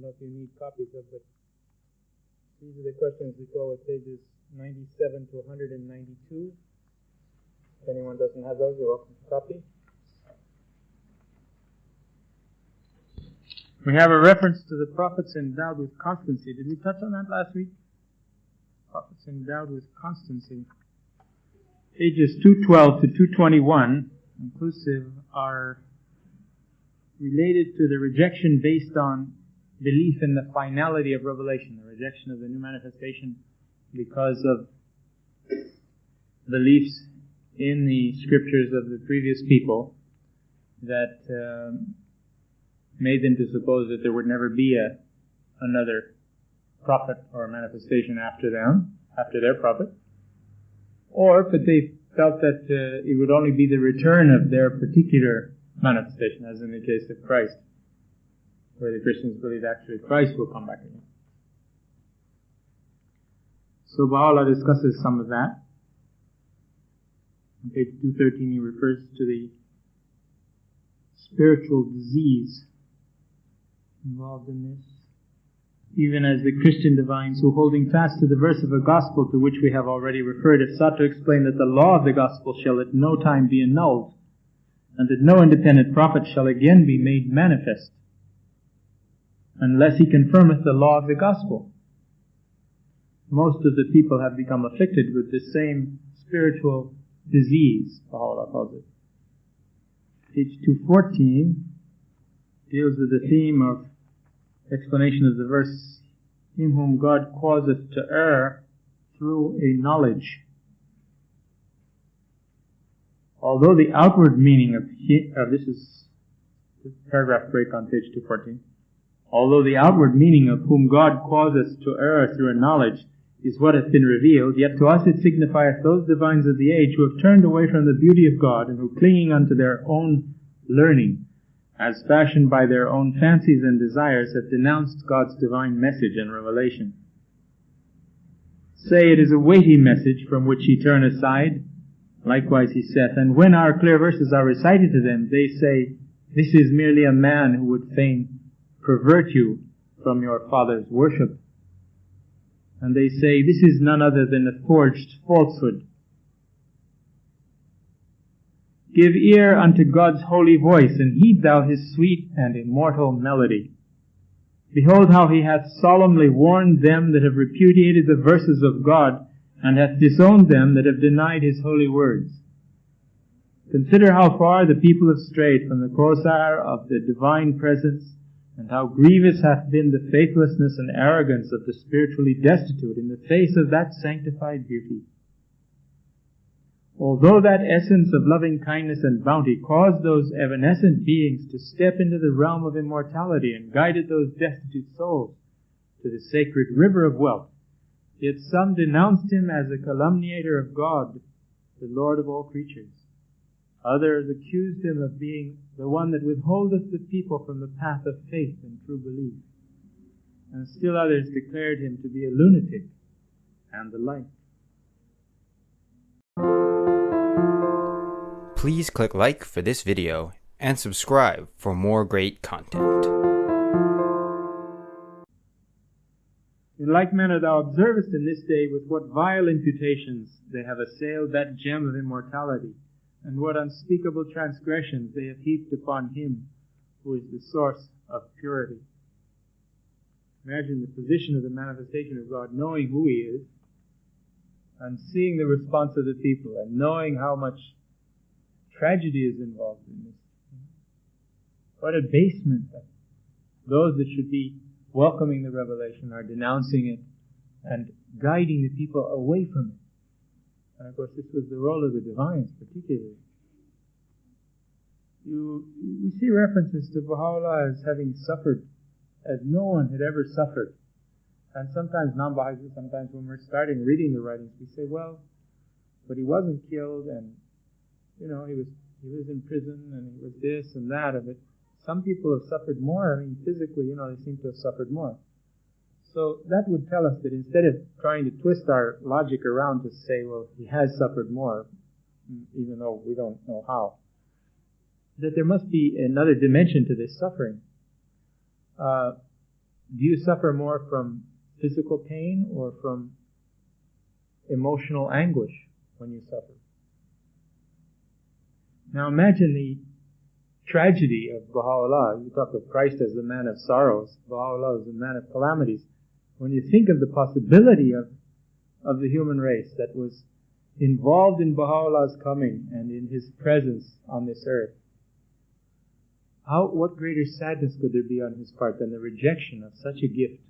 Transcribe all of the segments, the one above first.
know if you need copies of, but these are the questions that go with pages 97 to 192. If anyone doesn't have those, you're welcome to copy. We have a reference to the prophets endowed with constancy. Did we touch on that last week? Prophets endowed with constancy. Pages 212 to 221, inclusive, are related to the rejection based on belief in the finality of revelation, the rejection of the new manifestation because of beliefs in the scriptures of the previous people that made them to suppose that there would never be another prophet or manifestation after them, after their prophet. But they felt that it would only be the return of their particular manifestation, as in the case of Christ, where the Christians believe actually Christ will come back again. So Baha'u'llah discusses some of that. On page 213 he refers to the spiritual disease involved in this. Even as the Christian divines who, holding fast to the verse of a gospel to which we have already referred, have sought to explain that the law of the gospel shall at no time be annulled, and that no independent prophet shall again be made manifest, unless he confirmeth the law of the gospel. Most of the people have become afflicted with the same spiritual disease, Baha'u'llah calls it. Page 214 deals with the theme of explanation of the verse, him whom God causeth to err through a knowledge. Although the outward meaning of this is the paragraph break on page 214. Although the outward meaning of whom God causeth to err through a knowledge is what hath been revealed, yet to us it signifieth those divines of the age who have turned away from the beauty of God, and who, clinging unto their own learning, as fashioned by their own fancies and desires, have denounced God's divine message and revelation. Say it is a weighty message from which ye turn aside. Likewise he saith, and when our clear verses are recited to them, they say, this is merely a man who would fain pervert you from your father's worship. And they say, this is none other than a forged falsehood. Give ear unto God's holy voice, and heed thou his sweet and immortal melody. Behold how he hath solemnly warned them that have repudiated the verses of God, and hath disowned them that have denied his holy words. Consider how far the people have strayed from the Kawthar of the divine presence, and how grievous hath been the faithlessness and arrogance of the spiritually destitute in the face of that sanctified beauty. Although that essence of loving kindness and bounty caused those evanescent beings to step into the realm of immortality and guided those destitute souls to the sacred river of wealth, yet some denounced him as a calumniator of God, the Lord of all creatures. Others accused him of being the one that withholdeth the people from the path of faith and true belief. And still others declared him to be a lunatic and the like. Please click like for this video and subscribe for more great content. In like manner thou observest in this day with what vile imputations they have assailed that gem of immortality, and what unspeakable transgressions they have heaped upon him who is the source of purity. Imagine the position of the manifestation of God, knowing who he is, and seeing the response of the people, and knowing how much tragedy is involved in this. What abasement that those that should be welcoming the revelation are denouncing it and guiding the people away from it. And of course this was the role of the divines particularly. We see references to Baha'u'llah as having suffered as no one had ever suffered. And sometimes non-Baha'is, sometimes when we're starting reading the writings, we say, well, but he wasn't killed, and he was in prison, and he was this and that of it. Some people have suffered more. I mean, physically, they seem to have suffered more. So that would tell us that instead of trying to twist our logic around to say, well, he has suffered more, even though we don't know how, that there must be another dimension to this suffering. Do you suffer more from physical pain or from emotional anguish when you suffer? Now imagine the tragedy of Baha'u'llah. You talk of Christ as the man of sorrows. Baha'u'llah is the man of calamities. When you think of the possibility of the human race that was involved in Baha'u'llah's coming and in his presence on this earth, what greater sadness could there be on his part than the rejection of such a gift?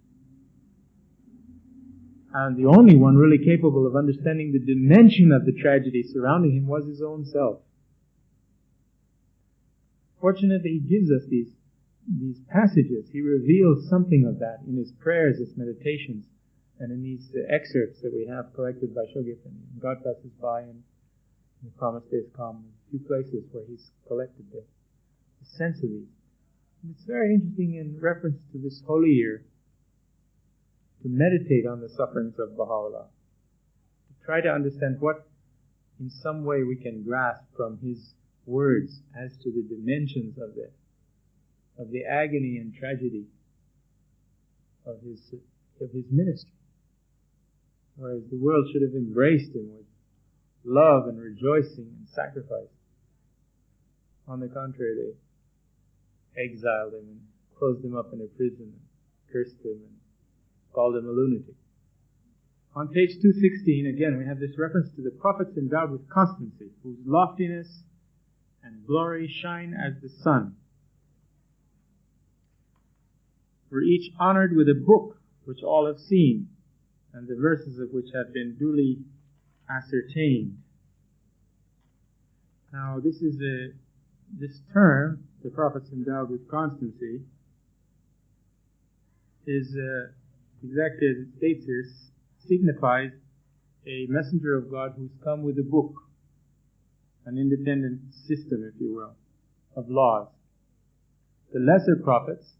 And the only one really capable of understanding the dimension of the tragedy surrounding him was his own self. Fortunately, he gives us these passages. He reveals something of that in his prayers, his meditations, and in these excerpts that we have collected by Shoghi Effendi. God Passes By and The Promised Days Come, a few places where he's collected the sense of these. And it's very interesting in reference to this holy year to meditate on the sufferings of Baha'u'llah, to try to understand what in some way we can grasp from his words as to the dimensions of the agony and tragedy of his ministry. Whereas the world should have embraced him with love and rejoicing and sacrifice. On the contrary, they exiled him and closed him up in a prison and cursed him and called him a lunatic. On page 216, again, we have this reference to the prophets endowed with constancy, whose loftiness and glory shine as the sun, were each honored with a book which all have seen, and the verses of which have been duly ascertained. Now, this term, the prophets endowed with constancy, is exactly as it states here, signifies a messenger of God who's come with a book, an independent system, if you will, of laws. The lesser prophets,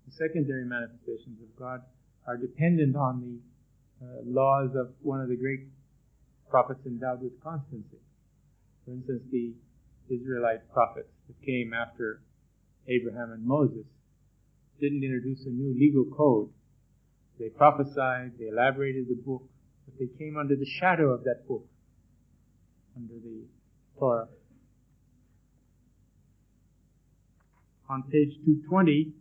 the secondary manifestations of God, are dependent on the laws of one of the great prophets endowed with constancy. For instance, the Israelite prophets that came after Abraham and Moses didn't introduce a new legal code. They prophesied, they elaborated the book, but they came under the shadow of that book, under the Torah. On page 220,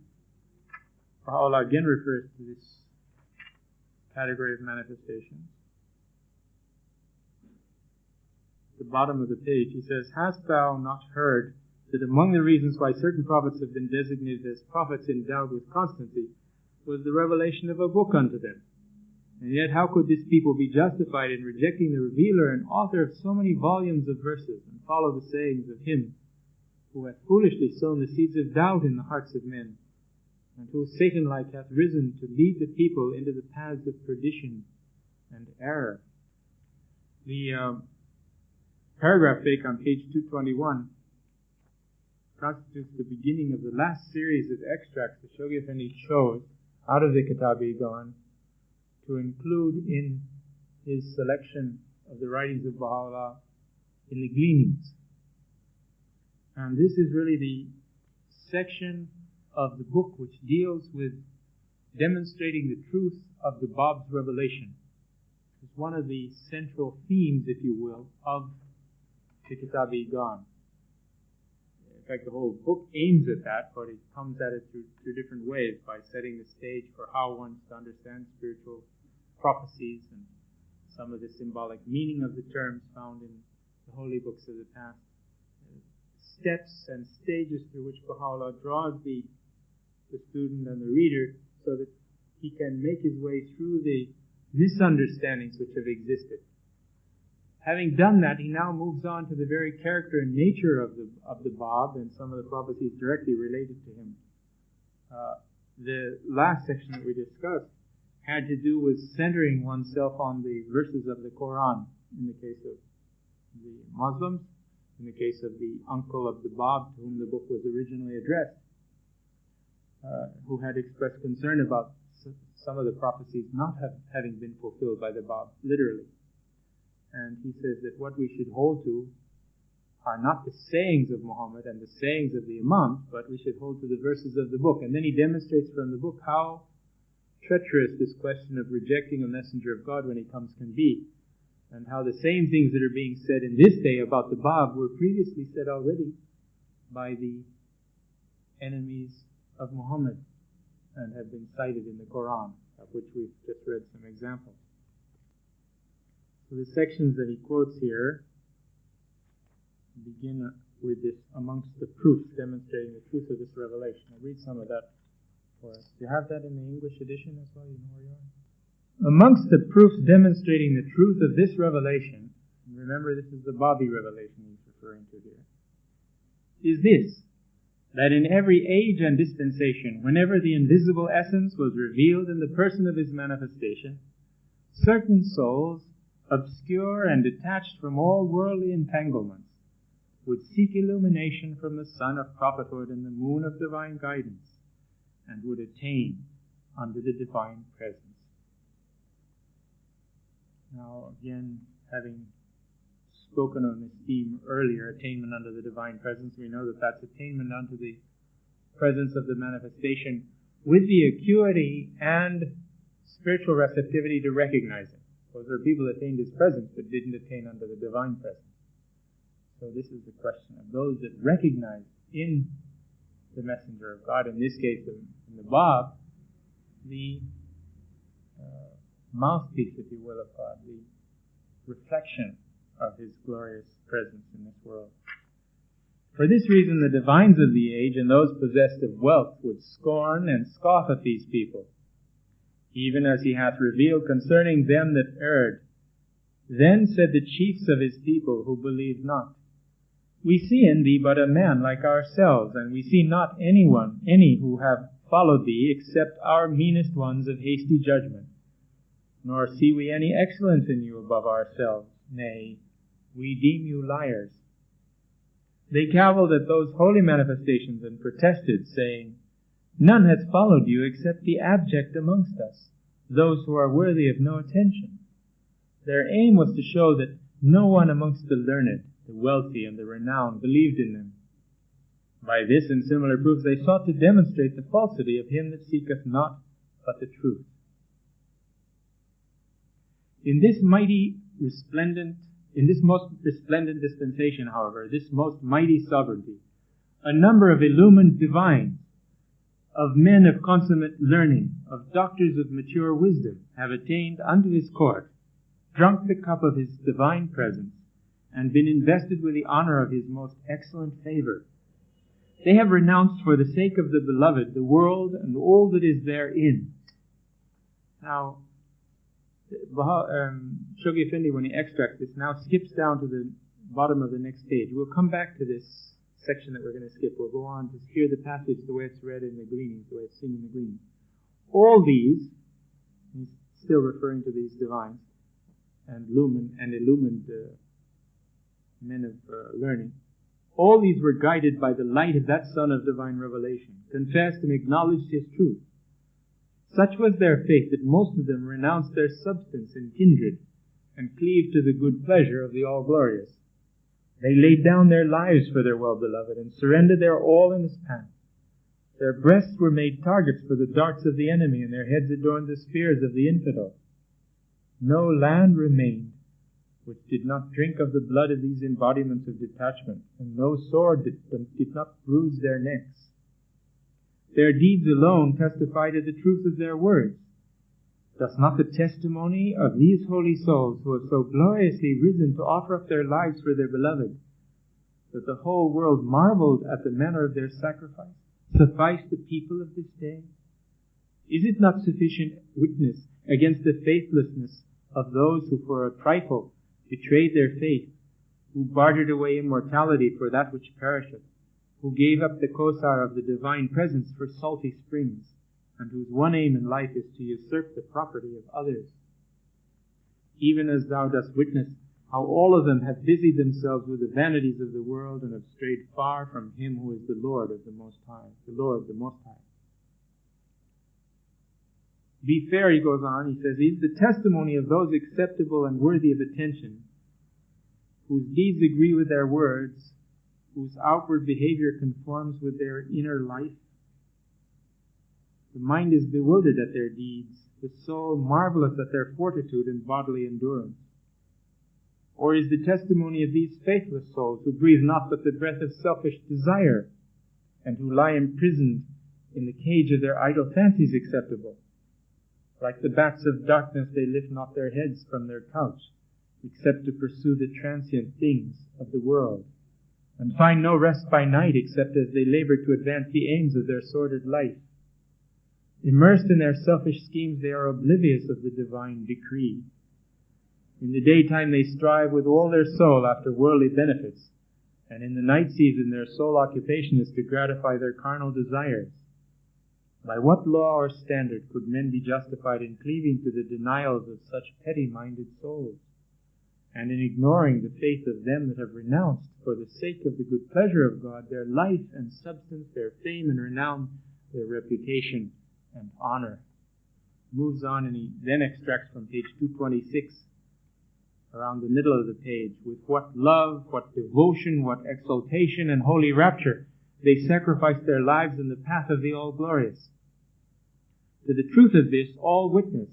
Baha'u'llah again refers to this category of manifestations. At the bottom of the page, he says, "Hast thou not heard that among the reasons why certain prophets have been designated as prophets endowed with constancy was the revelation of a book unto them? And yet how could this people be justified in rejecting the revealer and author of so many volumes of verses, and follow the sayings of him who hath foolishly sown the seeds of doubt in the hearts of men, and who Satan-like hath risen to lead the people into the paths of perdition and error?" The paragraph take on page 221 constitutes the beginning of the last series of extracts that Shoghi Effendi chose out of the Kitáb-i-Íqán to include in his selection of the writings of Baha'u'llah in the Gleanings. And this is really the section of the book which deals with demonstrating the truth of the Bab's revelation. It's one of the central themes, if you will, of the Kitáb-i-Íqán. In fact, the whole book aims at that, but it comes at it through different ways, by setting the stage for how one's to understand spiritual prophecies and some of the symbolic meaning of the terms found in the holy books of the past. Steps and stages through which Baha'u'llah draws the student and the reader so that he can make his way through the misunderstandings which have existed. Having done that, he now moves on to the very character and nature of the Bab and some of the prophecies directly related to him. The last section that we discussed had to do with centering oneself on the verses of the Quran, in the case of the Muslims, in the case of the uncle of the Bab to whom the book was originally addressed, who had expressed concern about some of the prophecies not having been fulfilled by the Bab, literally. And he says that what we should hold to are not the sayings of Muhammad and the sayings of the Imams, but we should hold to the verses of the book. And then he demonstrates from the book how treacherous this question of rejecting a messenger of God when he comes can be, and how the same things that are being said in this day about the Bab were previously said already by the enemies of Muhammad and have been cited in the Quran, of which we've just read some examples. So the sections that he quotes here begin with this, amongst the proofs demonstrating the truth of this revelation. I'll read some of that for us. Do you have that in the English edition as well? You know where you are? Amongst the proofs demonstrating the truth of this revelation, and remember this is the Bahá'í revelation he's referring to here, is this, that in every age and dispensation, whenever the invisible essence was revealed in the person of his manifestation, certain souls, obscure and detached from all worldly entanglements, would seek illumination from the sun of prophethood and the moon of divine guidance, and would attain unto the divine presence. Now, again, having spoken on this theme earlier, attainment unto the divine presence, we know that that's attainment unto the presence of the manifestation with the acuity and spiritual receptivity to recognize it. Because there are people that attained his presence but didn't attain unto the divine presence. So this is the question of those that recognize in the messenger of God, in this case in the Bab, the mouthpiece, if you will, of God, the reflection of his glorious presence in this world. For this reason, the divines of the age and those possessed of wealth would scorn and scoff at these people, even as he hath revealed concerning them that erred. Then said the chiefs of his people who believed not, We see in thee but a man like ourselves, and we see not any who have followed thee, except our meanest ones of hasty judgment. Nor see we any excellence in you above ourselves. Nay, we deem you liars. They cavilled at those holy manifestations and protested, saying, None hath followed you except the abject amongst us, those who are worthy of no attention. Their aim was to show that no one amongst the learned, the wealthy, and the renowned believed in them. By this and similar proofs they sought to demonstrate the falsity of him that seeketh not but the truth. In this most resplendent dispensation, however, this most mighty sovereignty, a number of illumined divines, of men of consummate learning, of doctors of mature wisdom, have attained unto his court, drunk the cup of his divine presence, and been invested with the honor of his most excellent favor. They have renounced for the sake of the beloved the world and all that is therein. Now, Shoghi Effendi, when he extracts this, now skips down to the bottom of the next page. We'll come back to this section that we're going to skip. We'll go on to hear the passage the way it's read in the Gleanings, the way it's seen in the Gleanings. All these, he's still referring to these divines and illumined men of learning, all these were guided by the light of that Son of divine revelation, confessed and acknowledged his truth. Such was their faith that most of them renounced their substance and kindred and cleaved to the good pleasure of the All-Glorious. They laid down their lives for their well-beloved and surrendered their all in his path. Their breasts were made targets for the darts of the enemy, and their heads adorned the spears of the infidel. No land remained which did not drink of the blood of these embodiments of detachment, and no sword did not bruise their necks. Their deeds alone testify to the truth of their words. Does not the testimony of these holy souls, who have so gloriously risen to offer up their lives for their beloved, that the whole world marveled at the manner of their sacrifice, suffice the people of this day? Is it not sufficient witness against the faithlessness of those who for a trifle betrayed their faith, who bartered away immortality for that which perisheth, who gave up the Kosar of the divine presence for salty springs, and whose one aim in life is to usurp the property of others? Even as thou dost witness how all of them have busied themselves with the vanities of the world and have strayed far from him who is the Lord of the Most High, the Lord the Most High. Be fair, he goes on, he says, is the testimony of those acceptable and worthy of attention, whose deeds agree with their words, whose outward behavior conforms with their inner life. The mind is bewildered at their deeds, the soul marvelous at their fortitude and bodily endurance. Or is the testimony of these faithless souls, who breathe not but the breath of selfish desire, and who lie imprisoned in the cage of their idle fancies, acceptable? Like the bats of darkness, they lift not their heads from their couch, except to pursue the transient things of the world, and find no rest by night, except as they labor to advance the aims of their sordid life. Immersed in their selfish schemes, they are oblivious of the divine decree. In the daytime they strive with all their soul after worldly benefits, and in the night season their sole occupation is to gratify their carnal desires. By what law or standard could men be justified in cleaving to the denials of such petty-minded souls, and in ignoring the faith of them that have renounced, for the sake of the good pleasure of God, their life and substance, their fame and renown, their reputation and honor? Moves on, and he then extracts from page 226, around the middle of the page, with what love, what devotion, what exaltation and holy rapture they sacrifice their lives in the path of the All-Glorious. To the truth of this all witness,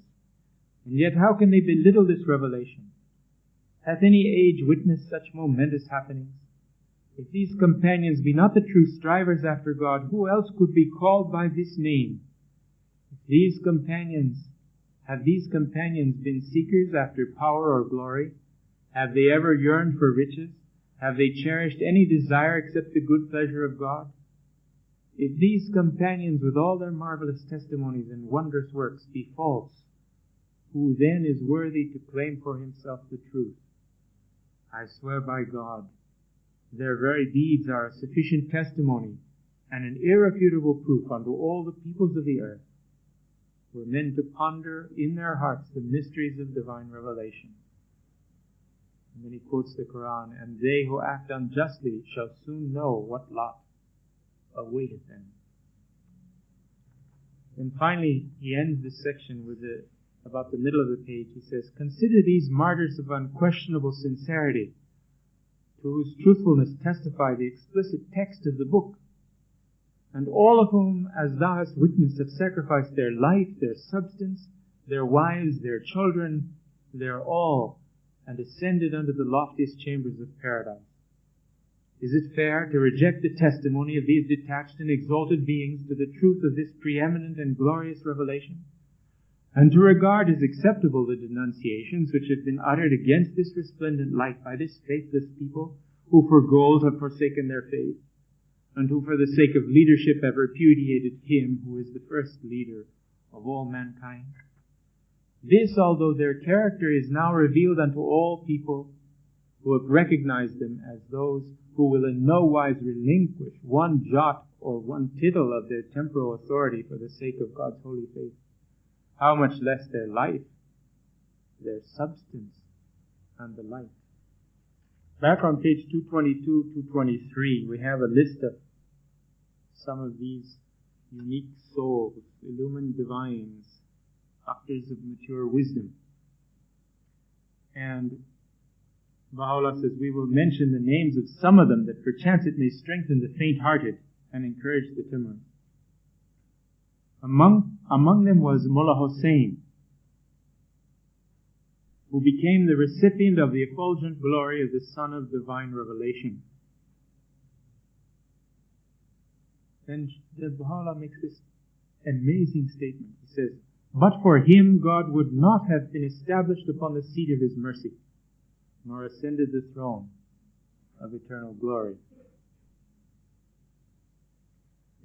and yet how can they belittle this revelation? Hath any age witnessed such momentous happenings? If these companions be not the true strivers after God, who else could be called by this name? Have these companions been seekers after power or glory? Have they ever yearned for riches? Have they cherished any desire except the good pleasure of God? If these companions, with all their marvelous testimonies and wondrous works, be false, who then is worthy to claim for himself the truth? I swear by God, their very deeds are a sufficient testimony and an irrefutable proof unto all the peoples of the earth, for men to ponder in their hearts the mysteries of divine revelation. And then he quotes the Quran, and they who act unjustly shall soon know what lot awaiteth them. And finally, he ends this section with about the middle of the page. He says, consider these martyrs of unquestionable sincerity, to whose truthfulness testify the explicit text of the book, and all of whom, as thou hast witnessed, have sacrificed their life, their substance, their wives, their children, their all, and ascended unto the loftiest chambers of paradise. Is it fair to reject the testimony of these detached and exalted beings to the truth of this preeminent and glorious revelation, and to regard as acceptable the denunciations which have been uttered against this resplendent light by this faithless people, who for gold have forsaken their faith, and who for the sake of leadership have repudiated him who is the first leader of all mankind? This, although their character is now revealed unto all people, who have recognized them as those who will in no wise relinquish one jot or one tittle of their temporal authority for the sake of God's holy faith, how much less their life, their substance, and the like. Back on page 222, 223, we have a list of some of these unique souls, illumined divines, doctors of mature wisdom. And Baha'u'llah says, we will mention the names of some of them, that perchance it may strengthen the faint-hearted and encourage the timorous. Among them was Mullah Hussein, who became the recipient of the effulgent glory of the Son of Divine Revelation. Then Baha'u'llah makes this amazing statement. He says, but for him God would not have been established upon the seat of his mercy, nor ascended the throne of eternal glory.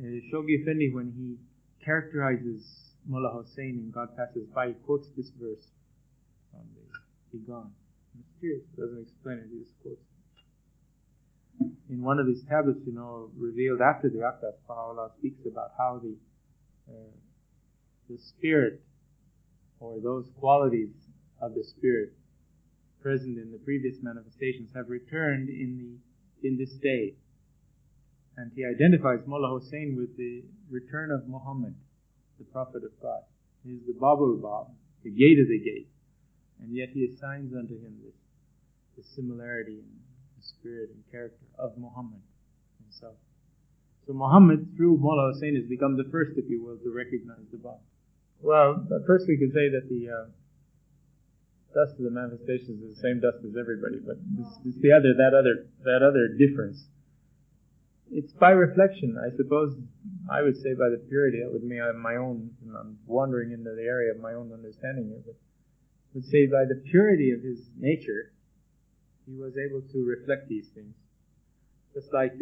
Shoghi Effendi, when he characterizes Mullah Hussein in God Passes By, he quotes this verse on the Íqán. Mysterious, doesn't explain it, he just quotes it. In one of his tablets, revealed after the Aqdas, Baha'u'llah speaks about how the spirit, or those qualities of the spirit present in the previous manifestations, have returned in this day. And he identifies Mullah Hussein with the return of Muhammad, the Prophet of God. He is the Babul Bab, the gate of the gate. And yet he assigns unto him this the similarity in the spirit and character of Muhammad himself. So Muhammad, through Mullah Hussain, has become the first, if you will, to recognize the Bab. Well, first we could say that the dust of the manifestations is the same dust as everybody, but it's that other difference. It's by reflection, I suppose. I would say by the purity. That would mean my own. I'm wandering into the area of my own understanding here, but I would say by the purity of his nature, he was able to reflect these things. Just like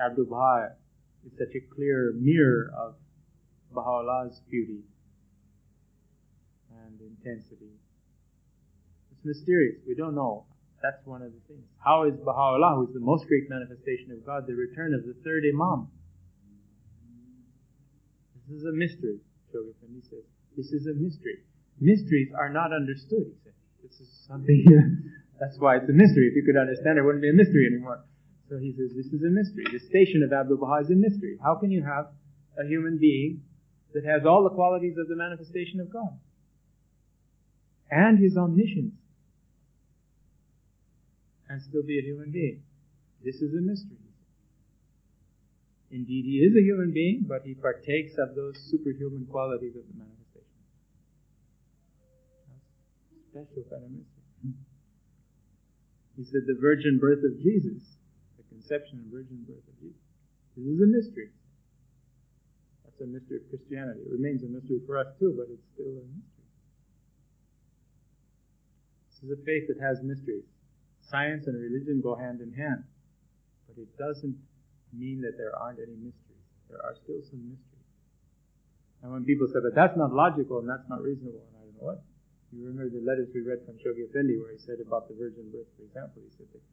Abdul Baha is such a clear mirror of Baha'u'llah's beauty and intensity. It's mysterious. We don't know. That's one of the things. How is Baha'u'llah, who is the most great manifestation of God, the return of the third Imam? This is a mystery, Shoghi Effendi says. This is a mystery. Mysteries are not understood, he said. This is something, that's why it's a mystery. If you could understand it, it wouldn't be a mystery anymore. So he says, this is a mystery. The station of Abdul Baha is a mystery. How can you have a human being that has all the qualities of the manifestation of God and his omniscience and still be a human being? This is a mystery. Indeed, he is a human being, but he partakes of those superhuman qualities of the manifestation. That's a special kind of mystery. He said the virgin birth of Jesus, the conception and virgin birth of Jesus, this is a mystery. That's a mystery of Christianity. It remains a mystery for us too, but it's still a mystery. This is a faith that has mysteries. Science and religion go hand in hand, but it doesn't mean that there aren't any mysteries. There are still some mysteries. And when people say, but that's not logical and that's not reasonable, and I don't know what, you remember the letters we read from Shoghi Effendi where he said about the virgin birth, for example, he said that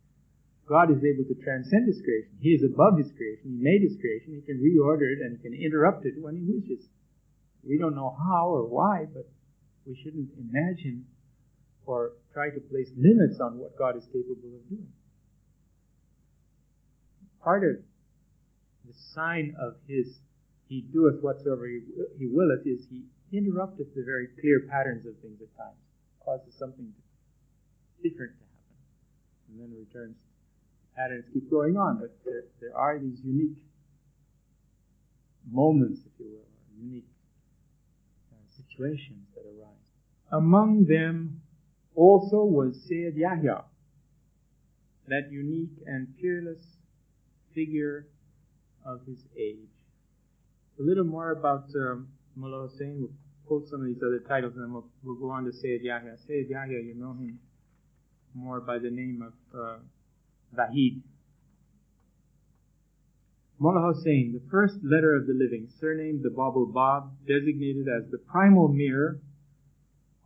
God is able to transcend his creation. He is above his creation. He made his creation. He can reorder it and he can interrupt it when he wishes. We don't know how or why, but we shouldn't imagine or try to place limits on what God is capable of doing. Part of the sign of his he doeth whatsoever he willeth is he interrupteth the very clear patterns of things at times, causes something different to happen, and then returns. Patterns keep going on, but there are these unique moments, if you will, or unique situations that arise. Among them also was Sayyid Yahya, that unique and fearless figure of his age. A little more about Mullah Hussain. We'll quote some of these other titles and then we'll go on to Sayyid Yahya. Sayyid Yahya, you know him more by the name of Wahid. Mullah Hussain, the first letter of the living, surnamed the Babul Bab, designated as the primal mirror,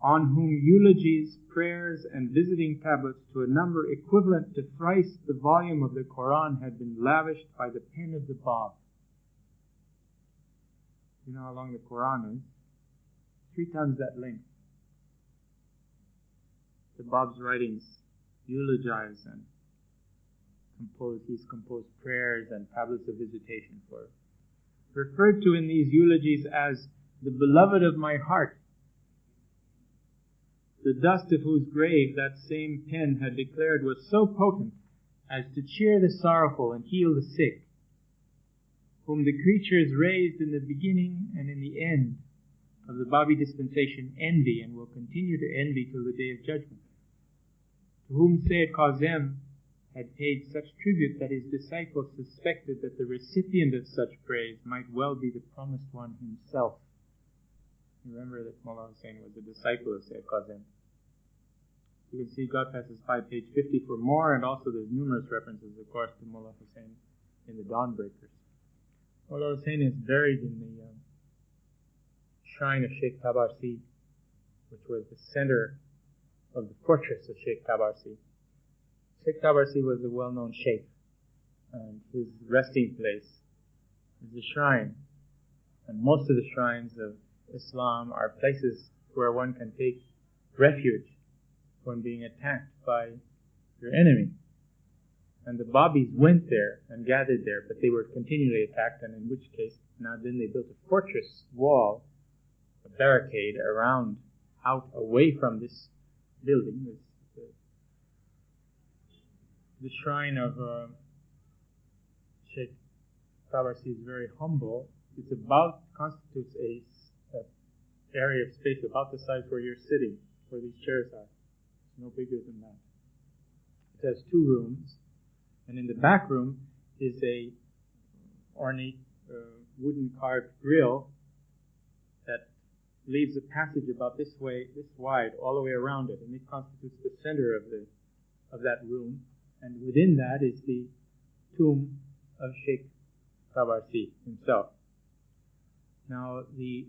on whom eulogies, prayers, and visiting tablets to a number equivalent to thrice the volume of the Quran had been lavished by the pen of the Bab. You know how long the Quran is? 3 times that length. The Bab's writings eulogize and he's composed prayers and tablets of visitation for it. Referred to in these eulogies as the beloved of my heart, the dust of whose grave that same pen had declared was so potent as to cheer the sorrowful and heal the sick, whom the creatures raised in the beginning and in the end of the Babi dispensation envy and will continue to envy till the day of judgment, to whom Sayyid Kazem had paid such tribute that his disciples suspected that the recipient of such praise might well be the promised one himself. Remember that Mullah Hussain was a disciple of Sayyid Kazem. You can see God Passes By, page 50 for more, and also there's numerous references, of course, to Mullah Hussain in the Dawnbreakers. Mullah Hussain is buried in the shrine of Sheikh Tabarsi, which was the center of the fortress of Sheikh Tabarsi. Sheikh Tabarsi was a well-known sheikh, and his resting place is a shrine. And most of the shrines of Islam are places where one can take refuge when being attacked by your enemy. And the Babis went there and gathered there, but they were continually attacked, and in which case, now then they built a fortress wall, a barricade around, out, away from this building, this The shrine of Sheikh Tabarsi is very humble. It constitutes a area of space about the size where you're sitting, where these chairs are. It's no bigger than that. It has 2 rooms, and in the back room is a ornate wooden carved grill that leaves a passage about this wide, all the way around it, and it constitutes the center of that room. And within that is the tomb of Sheikh Tabarsi himself. Now, the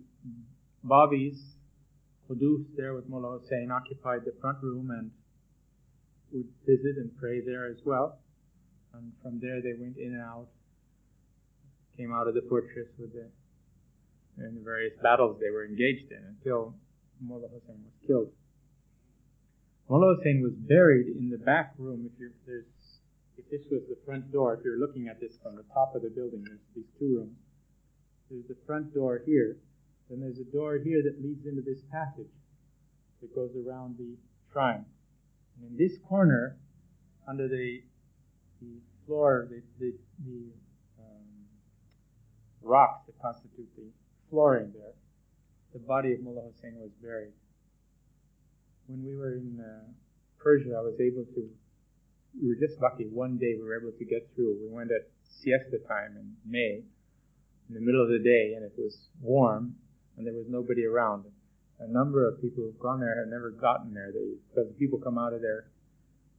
Babis, Qudus there with Mullah Hussain, occupied the front room and would visit and pray there as well. And from there they went in and out, came out of the fortress in the various battles they were engaged in until Mullah Hussain was killed. Mullah Hussain was buried in the back room. If this was the front door, if you're looking at this from the top of the building, there's these 2 rooms. There's the front door here, then there's a door here that leads into this passage that goes around the shrine. And in this corner, under the floor, the rocks that constitute the flooring there, the body of Mullah Hussain was buried. When we were in Persia, we were just lucky. One day we were able to get through. We went at siesta time in May, in the middle of the day, and it was warm, and there was nobody around. A number of people who've gone there had never gotten there. Because people come out of their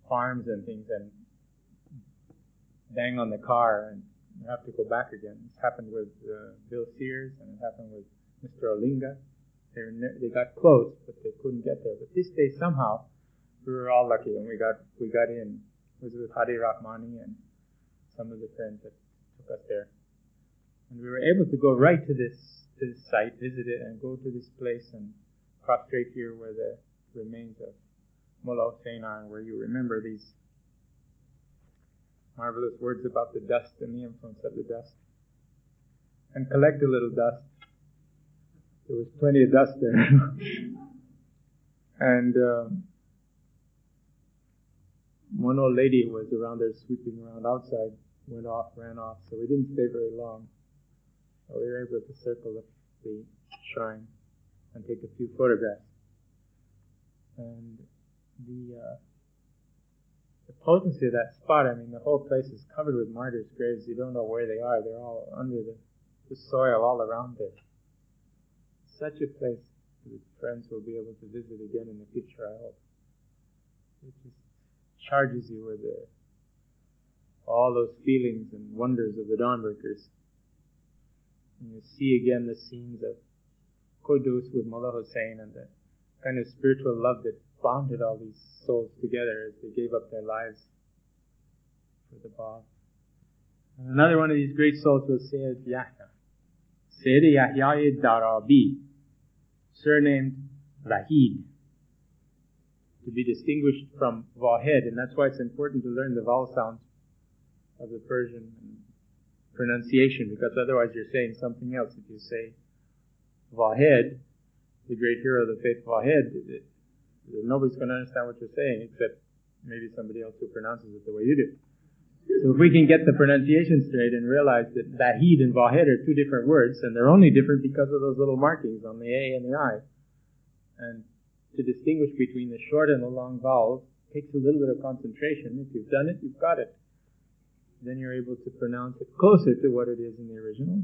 farms and things and bang on the car and have to go back again. This happened with Bill Sears, and it happened with Mr. Olinga. They got close, but they couldn't get there. But this day, somehow, we were all lucky, and we got in. It was with Hadi Rahmani and some of the friends that took us there. And we were able to go right to this site, visit it, and go to this place and prostrate here where the remains of Mullah Hussain are, and where you remember these marvelous words about the dust and the influence of the dust. And collect a little dust. There was plenty of dust there. And one old lady who was around there sweeping around outside ran off, so we didn't stay very long. So we were able to circle the shrine and take a few photographs. And the potency of that spot, the whole place is covered with martyrs' graves. You don't know where they are. They're all under the soil all around there. Such a place that friends will be able to visit again in the future, I hope. It just charges you with all those feelings and wonders of the Dawnbreakers. And you see again the scenes of Qudus with Mullah Hussain and the kind of spiritual love that bonded all these souls together as they gave up their lives for the Bab. And another one of these great souls was Sayyid Yahya. Sayyid Yahya Darabi, surnamed Rahid, to be distinguished from Wahed, and that's why it's important to learn the vowel sounds of the Persian pronunciation, because otherwise you're saying something else. If you say Wahed, the great hero of the faith Wahed, nobody's going to understand what you're saying except maybe somebody else who pronounces it the way you do. So if we can get the pronunciation straight and realize that Bahid and Wahed are 2 different words, and they're only different because of those little markings on the A and the I, and to distinguish between the short and the long vowels takes a little bit of concentration. If you've done it, you've got it. Then you're able to pronounce it closer to what it is in the original.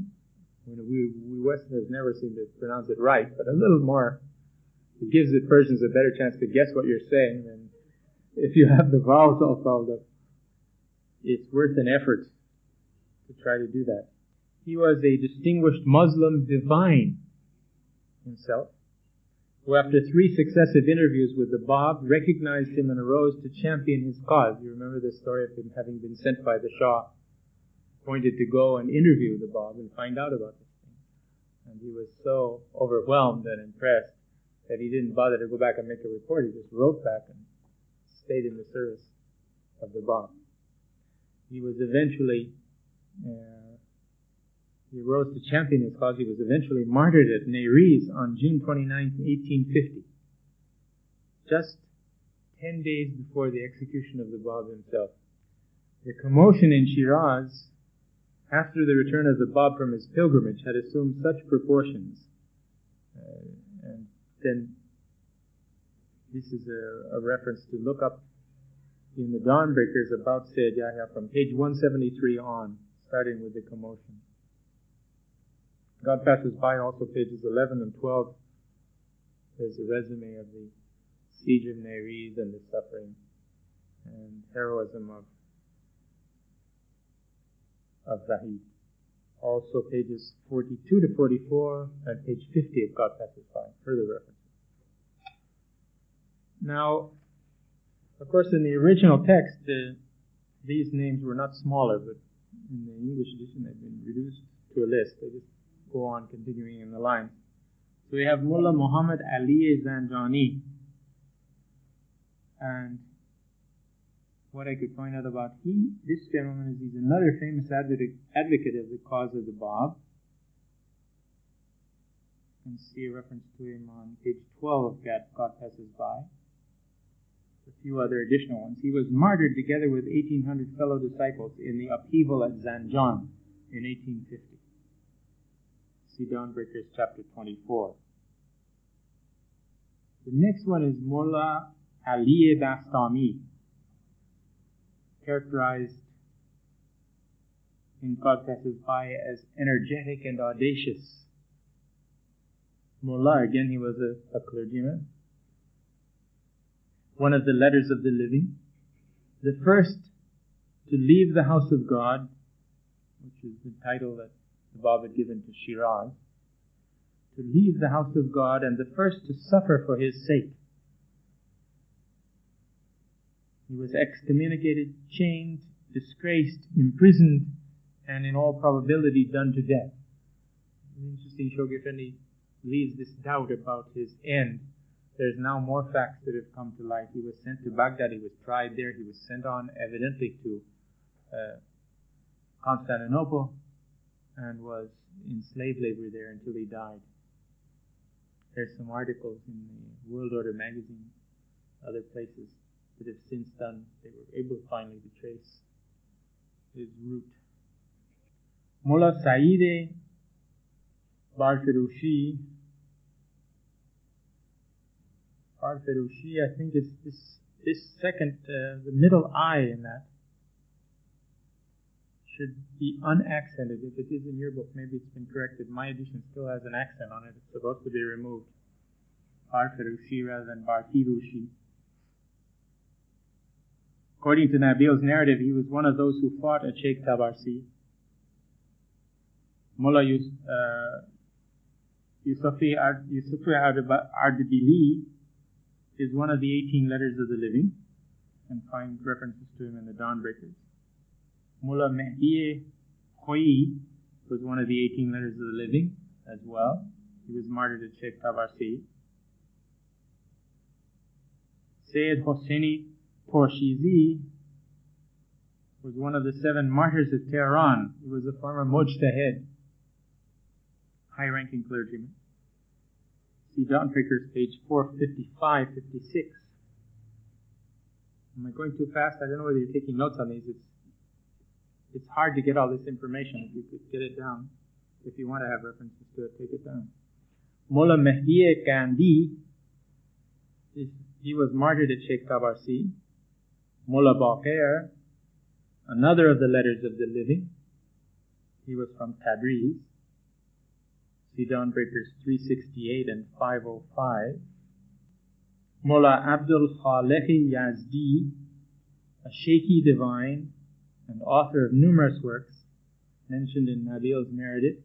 We Westerners never seem to pronounce it right, but a little more. It gives the Persians a better chance to guess what you're saying than if you have the vowels all fouled up. It's worth an effort to try to do that. He was a distinguished Muslim divine himself, who after 3 successive interviews with the Bab recognized him and arose to champion his cause. You remember the story of him having been sent by the Shah, appointed to go and interview the Bab and find out about this thing. And he was so overwhelmed and impressed that he didn't bother to go back and make a report. He just wrote back and stayed in the service of the Bab. He was eventually, he rose to champion his cause. He was eventually martyred at Neiris on June 29, 1850. Just 10 days before the execution of the Bab himself. The commotion in Shiraz after the return of the Bab from his pilgrimage had assumed such proportions. And then this is a reference to look up in the Dawnbreakers about Sayyid Yahya from page 173 on, starting with the commotion. God Passes By, also pages 11 and 12. There's a resume of the siege of Neriz and the suffering and heroism of Zahid. Also pages 42 to 44 and page 50 of God Passes By, further references. Now, of course, in the original text, these names were not smaller, but in the English edition they've been reduced to a list. They just go on continuing in the line. So we have Mullah Muhammad Ali Zanjani. And what I could point out about this gentleman is he's another famous advocate of the cause of the Bab. You can see a reference to him on page 12 of God Passes By. A few other additional ones. He was martyred together with 1,800 fellow disciples in the upheaval at Zanjan in 1850. See Dawnbreakers chapter 24. The next one is Mullah Ali Bastami, characterized in God Passes By as energetic and audacious. Mullah, again, he was a clergyman. One of the letters of the living. The first to leave the house of God, which is the title that the Bab had given to Shiraz. To leave the house of God, and the first to suffer for his sake. He was excommunicated, chained, disgraced, imprisoned, and in all probability done to death. Interesting, Shoghi Effendi leaves this doubt about his end. There's now more facts that have come to light. He was sent to Baghdad, he was tried there, he was sent on evidently to Constantinople, and was in slave labor there until he died. There's some articles in the World Order magazine, other places that have since done, they were able finally to trace his route. Mullah Saeed Barfirushi, I think it's this second, the middle I in that should be unaccented. If it is in your book, maybe it's been corrected. My edition still has an accent on it. It's supposed to be removed. Barfirushi rather than Barfirushi. According to Nabil's narrative, he was one of those who fought at Sheikh Tabarsi. Mullah Yusufi Ardebili is one of the 18 letters of the living, and find references to him in the Dawnbreakers. Mullah Mehdi Khoi was one of the 18 letters of the living as well. He was martyred at Sheikh Tabarsi. Sayyid Hosseini Porshizi was one of the 7 martyrs of Tehran. He was a former mujtahid, high-ranking clergyman. See Dawnbreakers, page 455, 56. Am I going too fast? I don't know whether you're taking notes on these. It's hard to get all this information. If you could get it down. If you want to have references to it, take it down. Mullah Mehdi Kandi, he was martyred at Sheikh Tabarsi. Mullah Baqir, another of the letters of the living. He was from Tabriz. See Dawnbreakers 368 and 505. Mullah Abdul Khaleqi Yazdi, a Shaykhi divine and author of numerous works mentioned in Nabil's narrative.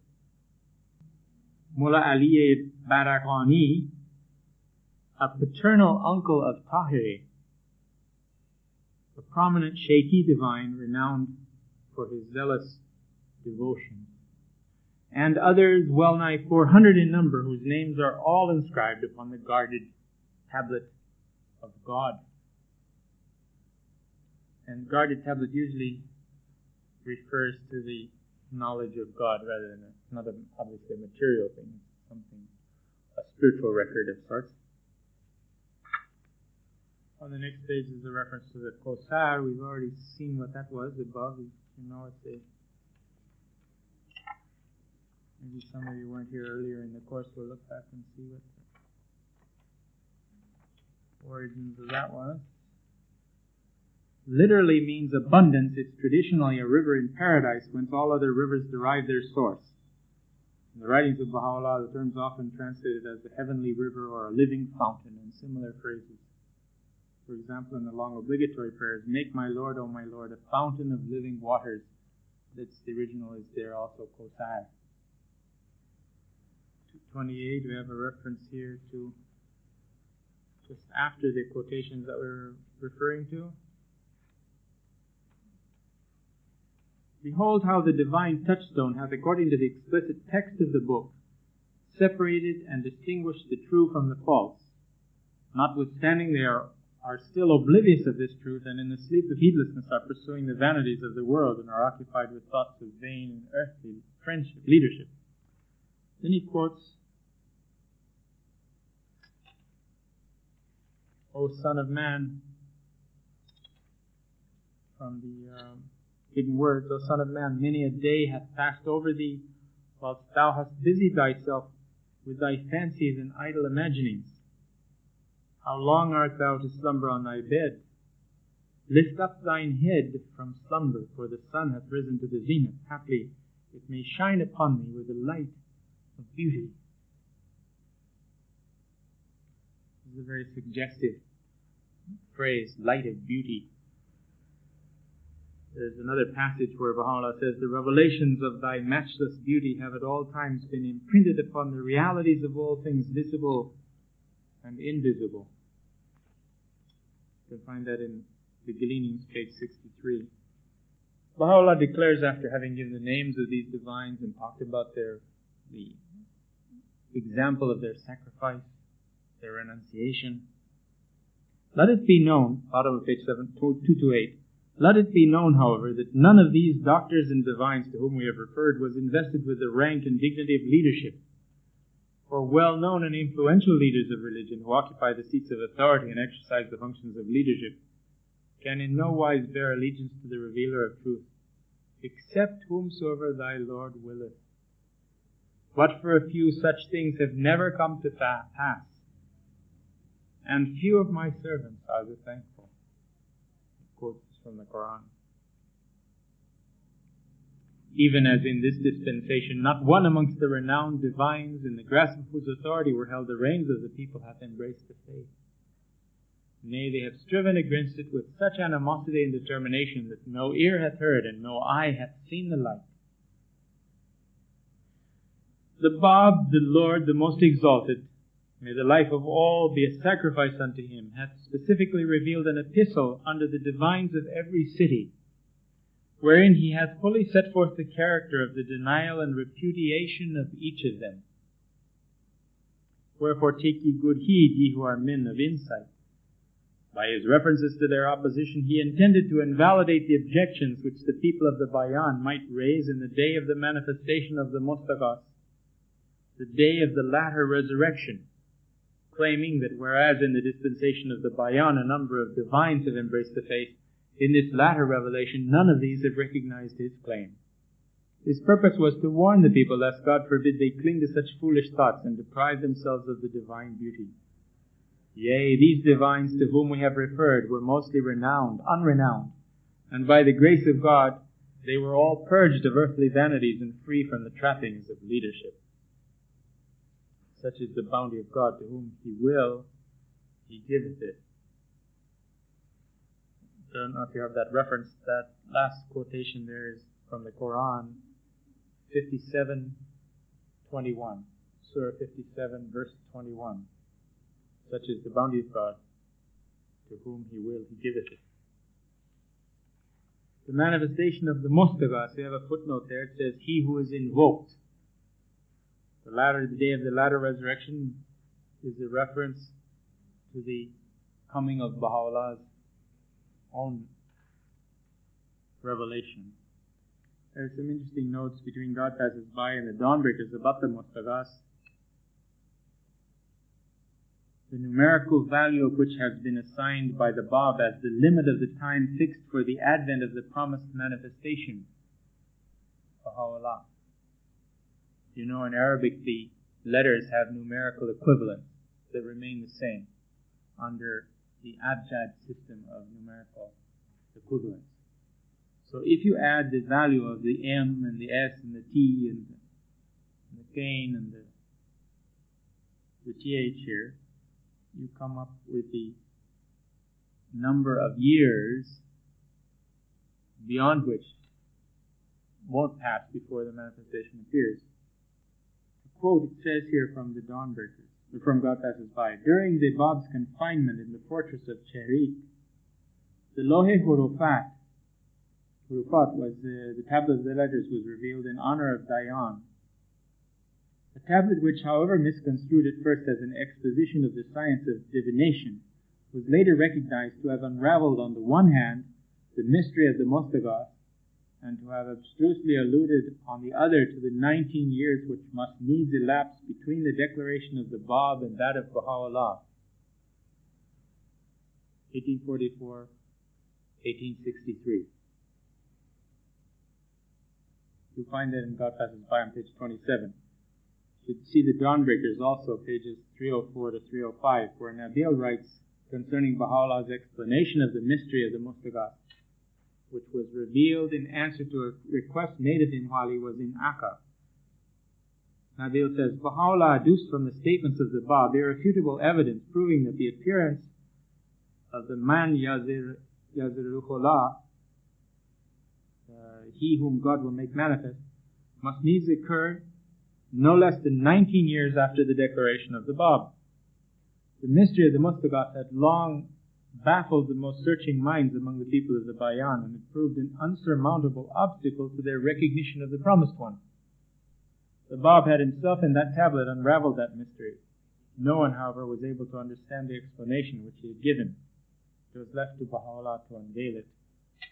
Mullah Ali Barakani, a paternal uncle of Tahiri, a prominent Shaykhi divine renowned for his zealous devotion. And others, well nigh 400 in number, whose names are all inscribed upon the guarded tablet of God. And guarded tablet usually refers to the knowledge of God rather than not obviously a material thing, something, a spiritual record of sorts. On the next page is a reference to the Kosar. We've already seen what that was above. You know, it's a... Maybe some of you weren't here earlier in the course. We'll look back and see what the origins of that was. Literally means abundance. It's traditionally a river in paradise, whence all other rivers derive their source. In the writings of Baha'u'llah, the term is often translated as the heavenly river or a living fountain, and similar phrases. For example, in the long obligatory prayers, make my Lord, O my Lord, a fountain of living waters. That's the original is there also, Kosar. 228, we have a reference here to just after the quotations that we're referring to. Behold how the divine touchstone hath, according to the explicit text of the book, separated and distinguished the true from the false. Notwithstanding, they are still oblivious of this truth, and in the sleep of heedlessness are pursuing the vanities of the world, and are occupied with thoughts of vain and earthly friendship, leadership. Then he quotes, O Son of Man, from the hidden words, O Son of Man, many a day hath passed over thee, whilst thou hast busied thyself with thy fancies and idle imaginings. How long art thou to slumber on thy bed? Lift up thine head from slumber, for the sun hath risen to the zenith. Haply it may shine upon thee with the light of beauty. This is a very suggestive phrase, light of beauty. There's another passage where Baha'u'llah says, the revelations of thy matchless beauty have at all times been imprinted upon the realities of all things visible and invisible. You can find that in the Gleanings, page 63. Baha'u'llah declares, after having given the names of these divines and talked about the example of their sacrifice, their renunciation, let it be known, bottom of page 228, let it be known, however, that none of these doctors and divines to whom we have referred was invested with the rank and dignity of leadership. For well-known and influential leaders of religion who occupy the seats of authority and exercise the functions of leadership can in no wise bear allegiance to the revealer of truth, except whomsoever thy Lord willeth. But for a few such things have never come to pass, and few of my servants are the thankful. Quotes from the Quran. Even as in this dispensation, not one amongst the renowned divines in the grasp of whose authority were held the reins of the people hath embraced the faith. Nay, they have striven against it with such animosity and determination that no ear hath heard and no eye hath seen the like. The Bab, the Lord, the most exalted, may the life of all be a sacrifice unto him, hath specifically revealed an epistle unto the divines of every city, wherein he hath fully set forth the character of the denial and repudiation of each of them. Wherefore take ye good heed, ye who are men of insight. By his references to their opposition, he intended to invalidate the objections which the people of the Bayan might raise in the day of the manifestation of the Mustaghas, the day of the latter resurrection, claiming that whereas in the dispensation of the Bayan a number of divines have embraced the faith, in this latter revelation none of these have recognized his claim. His purpose was to warn the people, lest God forbid they cling to such foolish thoughts and deprive themselves of the divine beauty. Yea, these divines to whom we have referred were mostly unrenowned, and by the grace of God they were all purged of earthly vanities and free from the trappings of leadership. Such is the bounty of God, to whom he will, he giveth it. I don't know if you have that reference. That last quotation there is from the Quran, 57:21. Surah 57, verse 21. Such is the bounty of God, to whom he will, he giveth it. The manifestation of the Mustaghas, we have a footnote there. It says, he who is invoked. The day of the latter resurrection is a reference to the coming of Baha'u'llah's own revelation. There are some interesting notes between God Passes By and the Dawnbreakers about the Mustaghas. the numerical value of which has been assigned by the Bab as the limit of the time fixed for the advent of the promised manifestation, Baha'u'llah. You know, in Arabic the letters have numerical equivalents that remain the same under the abjad system of numerical equivalents. So if you add the value of the M and the S and the T and the Kain and the TH here, you come up with the number of years beyond which won't pass before the manifestation appears. To quote, it says here from the Dawnbreakers, from God Passes By, during the Bab's confinement in the fortress of Cherik, the Lohe Hurufat was the tablet of the letters was revealed in honor of Dayan. A tablet which, however misconstrued at first as an exposition of the science of divination, was later recognized to have unraveled on the one hand the mystery of the Mustaghas, and to have abstrusely alluded on the other to the 19 years which must needs elapse between the declaration of the Bab and that of Baha'u'llah, 1844, 1863. You'll find that in God Passes By on page 27. You should see the Dawnbreakers also, pages 304 to 305, where Nabil writes concerning Baha'u'llah's explanation of the mystery of the Mustaghas, which was revealed in answer to a request made of him while he was in Akka. Nabil says, Baha'u'llah adduced from the statements of the Bab irrefutable evidence proving that the appearance of the man Yazirullah, he whom God will make manifest, must needs occur no less than 19 years after the declaration of the Bab. The mystery of the Mustaghas had long baffled the most searching minds among the people of the Bayan, and it proved an unsurmountable obstacle to their recognition of the Promised One. The Bab had himself in that tablet unraveled that mystery. No one, however, was able to understand the explanation which he had given. It was left to Baha'u'llah to unveil it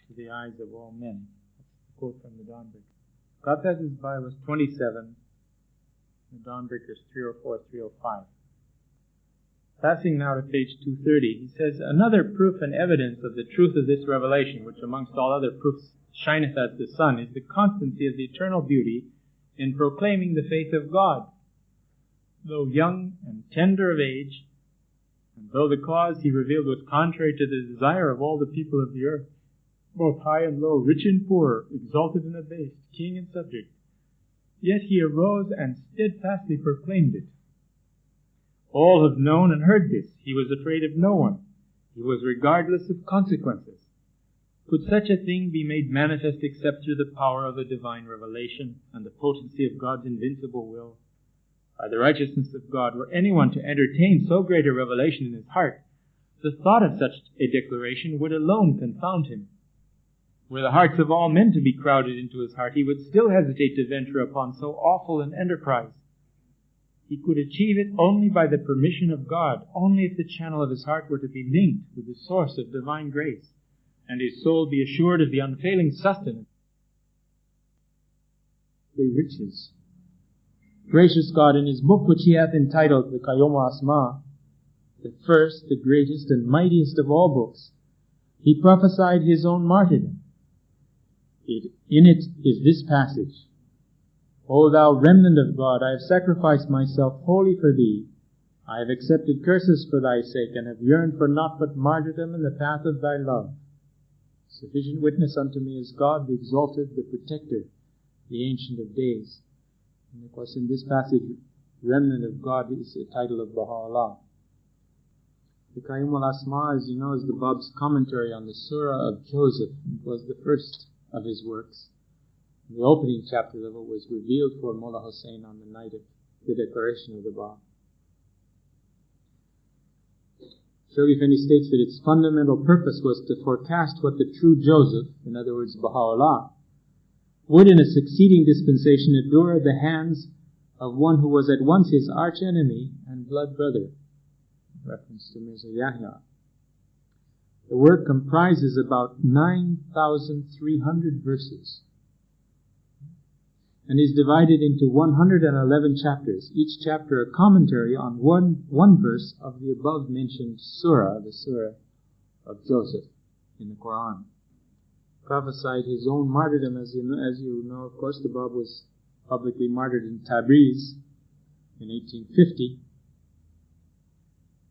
to the eyes of all men. That's the quote from the Dawnbreaker. God Passes By was 27, the Dawnbreakers 304, 305. Passing now to page 230, he says, another proof and evidence of the truth of this revelation, which amongst all other proofs shineth as the sun, is the constancy of the eternal beauty in proclaiming the faith of God. Though young and tender of age, and though the cause he revealed was contrary to the desire of all the people of the earth, both high and low, rich and poor, exalted and abased, king and subject, yet he arose and steadfastly proclaimed it. All have known and heard this. He was afraid of no one. He was regardless of consequences. Could such a thing be made manifest except through the power of a divine revelation and the potency of God's invincible will? By the righteousness of God, were anyone to entertain so great a revelation in his heart, the thought of such a declaration would alone confound him. Were the hearts of all men to be crowded into his heart, he would still hesitate to venture upon so awful an enterprise. He could achieve it only by the permission of God, only if the channel of his heart were to be linked with the source of divine grace, and his soul be assured of the unfailing sustenance of the riches. Gracious God, in his book which he hath entitled the Qayyum-u-Asma, the first, the greatest, and mightiest of all books, he prophesied his own martyrdom. In it is this passage, O thou remnant of God, I have sacrificed myself wholly for thee. I have accepted curses for thy sake, and have yearned for naught but martyrdom in the path of thy love. Sufficient witness unto me is God, the exalted, the protector, the ancient of days. And of course in this passage, remnant of God is a title of Baha'u'llah. The Qayyum-ul-Asma, as you know, is the Bab's commentary on the Surah of Joseph. It was the first of his works. The opening chapter of it was revealed for Mullah Hussain on the night of the declaration of the Bab. Shoghi Effendi states that its fundamental purpose was to forecast what the true Joseph, in other words Baha'u'llah, would in a succeeding dispensation endure at the hands of one who was at once his arch enemy and blood brother. Reference to Mirza Yahya. The work comprises about 9,300 verses. and is divided into 111 chapters, each chapter a commentary on one verse of the above-mentioned surah, the surah of Joseph in the Quran. Prophesied his own martyrdom, as you know, of course, the Bab was publicly martyred in Tabriz in 1850.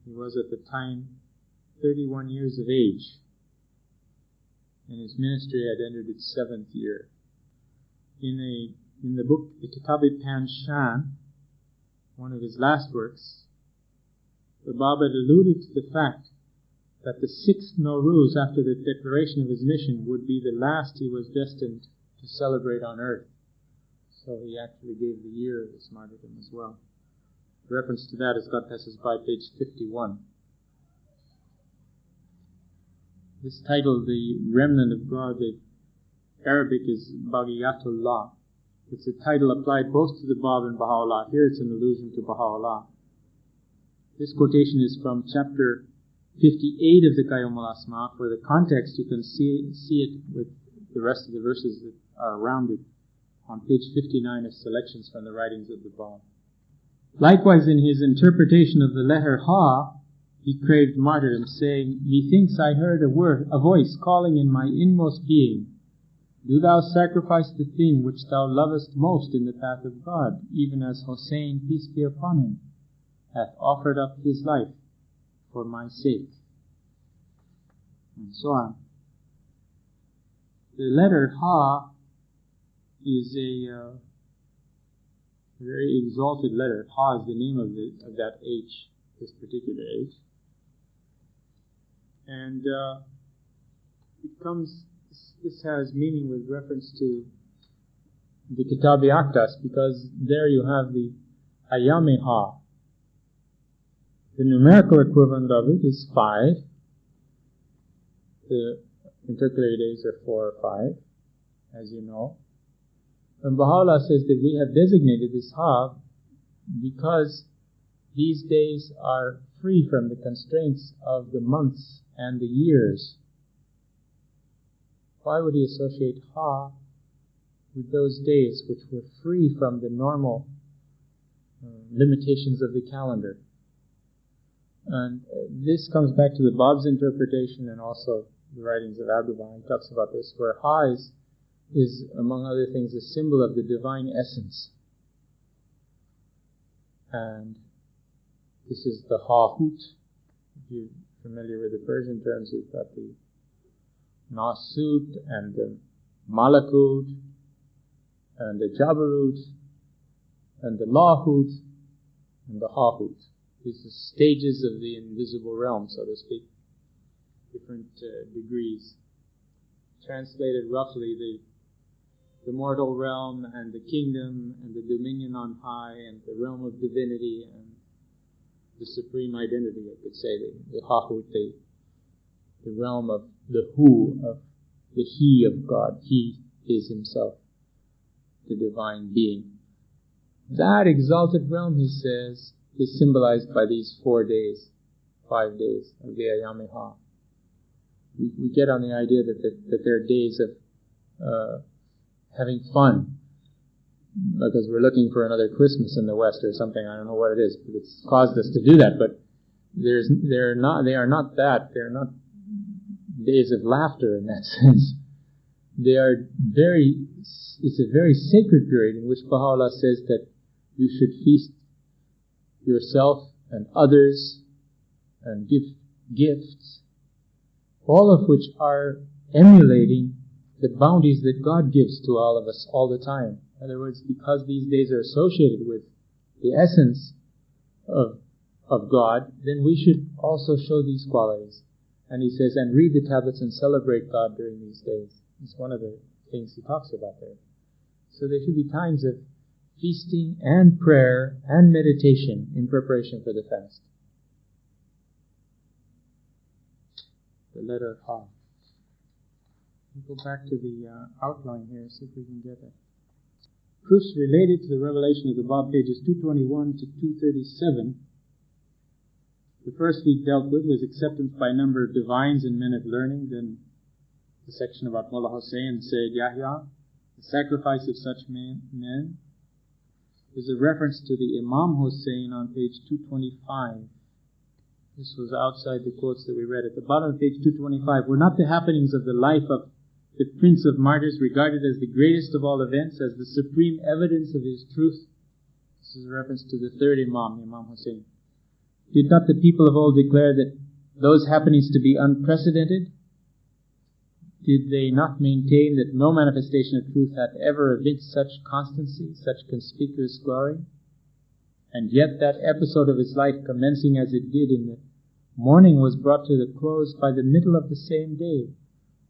He was at the time 31 years of age, and his ministry had entered its 7th year. In the book, the Kitáb-i-Íqán, one of his last works, the Bab had alluded to the fact that the 6th Nowruz after the declaration of his mission would be the last he was destined to celebrate on earth. So he actually gave the year of his martyrdom as well. Reference to that, as God passes by, page 51. This title, The Remnant of God, the Arabic is Baghiyatullah. It's a title applied both to the Bab and Baha'u'llah. Here it's an allusion to Baha'u'llah. This quotation is from chapter 58 of the Qayyum al-Asma. For the context, you can see it with the rest of the verses that are around it on page 59 of selections from the writings of the Bab. Likewise, in his interpretation of the letter Ha, he craved martyrdom, saying, "Methinks I heard a voice calling in my inmost being, do thou sacrifice the thing which thou lovest most in the path of God, even as Hussein, peace be upon him, hath offered up his life for my sake." And so on. The letter Ha is a very exalted letter. Ha is the name of that H, this particular H. And this has meaning with reference to the Kitáb-i-Íqán, because there you have the Ayam-e Ha. The numerical equivalent of it is 5. The intercalary days are 4 or 5, as you know. And Baha'u'llah says that we have designated this Ha because these days are free from the constraints of the months and the years. Why would he associate Ha with those days which were free from the normal limitations of the calendar? And this comes back to the Bab's interpretation and also the writings of Abdu'l-Baha. He talks about this, where Ha is, among other things, a symbol of the divine essence. And this is the Ha-hut. If you're familiar with the Persian terms, you've got the Nasut and the Malakut and the Jabarut and the Lahut and the Ha-hut. These are stages of the invisible realm, so to speak, different degrees. Translated roughly, the mortal realm and the kingdom and the dominion on high and the realm of divinity and the supreme identity, I could say, the Ha-hut, the realm of the Hu, of the He of God. He is Himself, the divine being. That exalted realm, he says, is symbolized by these 5 days of the Ayam-e-Ha. We get on the idea that they're days of having fun, because we're looking for another Christmas in the West or something. I don't know what it is, but it's caused us to do that. But they are not that. They're not days of laughter in that sense. They are it's a very sacred period in which Baha'u'llah says that you should feast yourself and others and give gifts, all of which are emulating the bounties that God gives to all of us all the time. In other words, because these days are associated with the essence of God, then we should also show these qualities. And he says, and read the tablets and celebrate God during these days. It's one of the things he talks about there. So there should be times of feasting and prayer and meditation in preparation for the fast. The letter Ha. We'll go back to the outline here, see if we can get it. Proofs related to the revelation of the Bab, pages 221 to 237. The first we dealt with was acceptance by a number of divines and men of learning, then the section about Mullah Hussein and Sayyid Yahya, the sacrifice of such men. There's a reference to the Imam Hussein on page 225. This was outside the quotes that we read. At the bottom of page 225, were not the happenings of the life of the Prince of Martyrs regarded as the greatest of all events, as the supreme evidence of his truth? This is a reference to the third Imam, Imam Hussein. Did not the people of old declare that those happenings to be unprecedented? Did they not maintain that no manifestation of truth hath ever evinced such constancy, such conspicuous glory? And yet that episode of his life, commencing as it did in the morning, was brought to the close by the middle of the same day,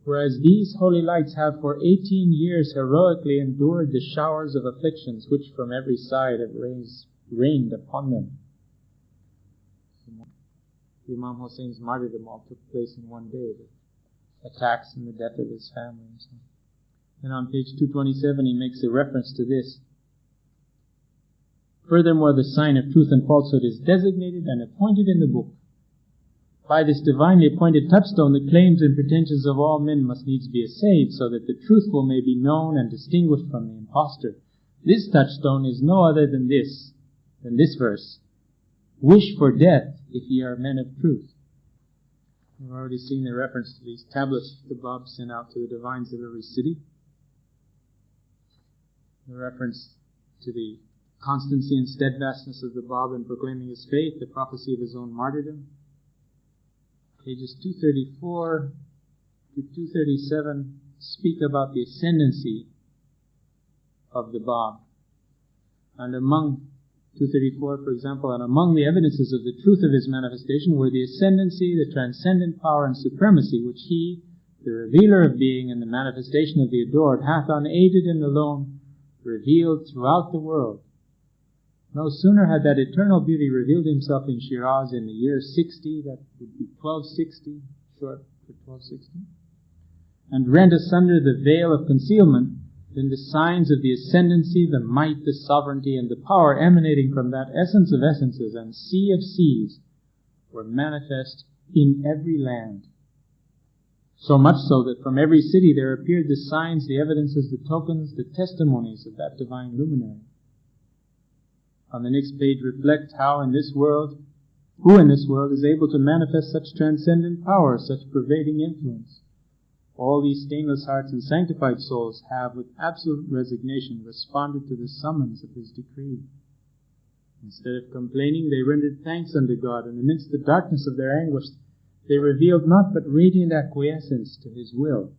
whereas these holy lights have for 18 years heroically endured the showers of afflictions which from every side have rained upon them. The Imam Hussein's martyrdom all took place in one day. The attacks and the death of his family. And on page 227 he makes a reference to this. Furthermore, the sign of truth and falsehood is designated and appointed in the book. By this divinely appointed touchstone, the claims and pretensions of all men must needs be assayed, so that the truthful may be known and distinguished from the impostor. This touchstone is no other than this verse. Wish for death if ye are men of truth. We've already seen the reference to these tablets the Bab sent out to the divines of every city. The reference to the constancy and steadfastness of the Bab in proclaiming his faith, the prophecy of his own martyrdom. Pages 234 to 237 speak about the ascendancy of the Bab. And among 234, for example, and among the evidences of the truth of his manifestation were the ascendancy, the transcendent power and supremacy which he, the revealer of being and the manifestation of the adored, hath unaided and alone revealed throughout the world. No sooner had that eternal beauty revealed himself in Shiraz in the year 60, that would be 1260, short for 1260, and rent asunder the veil of concealment, then the signs of the ascendancy, the might, the sovereignty, and the power emanating from that essence of essences and sea of seas were manifest in every land. So much so that from every city there appeared the signs, the evidences, the tokens, the testimonies of that divine luminary. On the next page, reflect who in this world is able to manifest such transcendent power, such pervading influence. All these stainless hearts and sanctified souls have, with absolute resignation, responded to the summons of his decree. Instead of complaining, they rendered thanks unto God, and amidst the darkness of their anguish, they revealed not but radiant acquiescence to his will.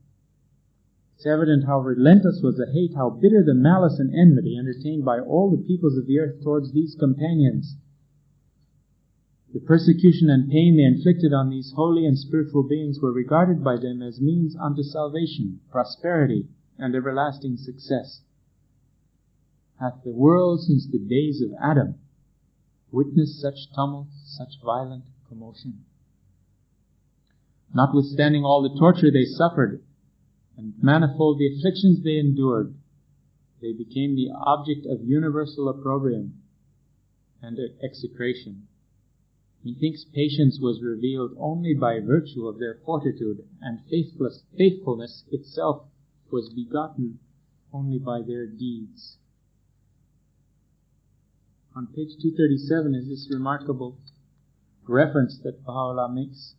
It's evident how relentless was the hate, how bitter the malice and enmity entertained by all the peoples of the earth towards these companions. The persecution and pain they inflicted on these holy and spiritual beings were regarded by them as means unto salvation, prosperity, and everlasting success. Hath the world since the days of Adam witnessed such tumult, such violent commotion? Notwithstanding all the torture they suffered, and manifold the afflictions they endured, they became the object of universal opprobrium and execration. Methinks patience was revealed only by virtue of their fortitude, and faithfulness itself was begotten only by their deeds. On page 237 is this remarkable reference that Baha'u'llah makes.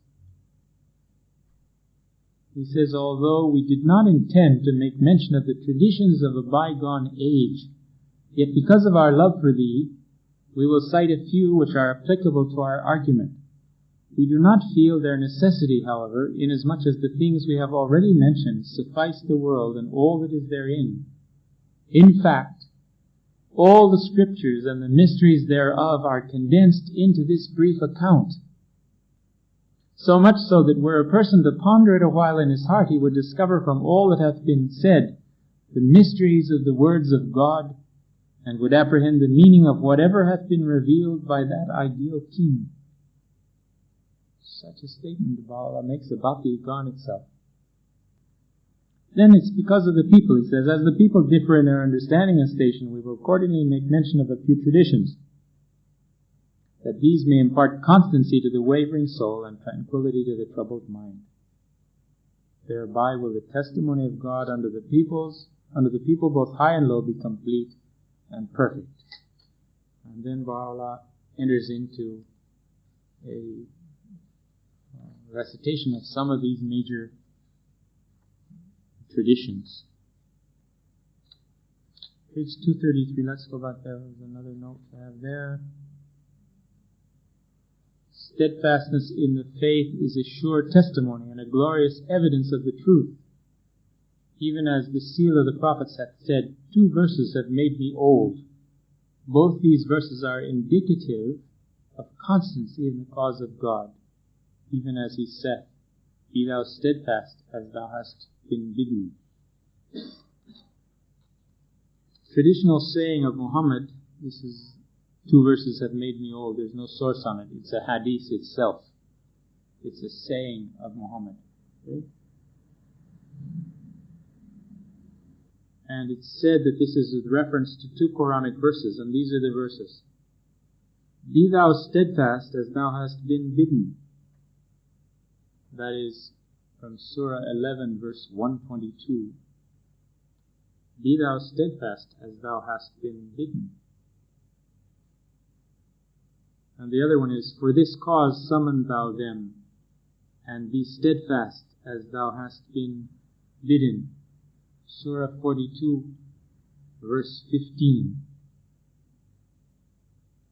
He says, although we did not intend to make mention of the traditions of a bygone age, yet because of our love for thee, we will cite a few which are applicable to our argument. We do not feel their necessity, however, inasmuch as the things we have already mentioned suffice the world and all that is therein. In fact, all the scriptures and the mysteries thereof are condensed into this brief account. So much so that were a person to ponder it a while in his heart, he would discover from all that hath been said the mysteries of the words of God, and would apprehend the meaning of whatever hath been revealed by that ideal king. Such a statement the Baha'u'llah makes about the Íqán itself. Then it's because of the people, he says, as the people differ in their understanding and station, we will accordingly make mention of a few traditions, that these may impart constancy to the wavering soul and tranquility to the troubled mind. Thereby will the testimony of God unto the peoples under the people both high and low be complete and perfect. And then Baha'u'llah enters into a recitation of some of these major traditions. Page 233, let's go back there. There's another note I have there. Steadfastness in the faith is a sure testimony and a glorious evidence of the truth. Even as the seal of the prophets hath said, 2 verses have made me old. Both these verses are indicative of constancy in the cause of God. Even as he saith, be thou steadfast as thou hast been bidden. Traditional saying of Muhammad, this is 2 verses have made me old. There's no source on it. It's a hadith itself. It's a saying of Muhammad. Okay? And it's said that this is with reference to 2 Quranic verses, and these are the verses. Be thou steadfast as thou hast been bidden. That is from Surah 11, verse 122. Be thou steadfast as thou hast been bidden. And the other one is, for this cause summon thou them, and be steadfast as thou hast been bidden. Surah 42, verse 15.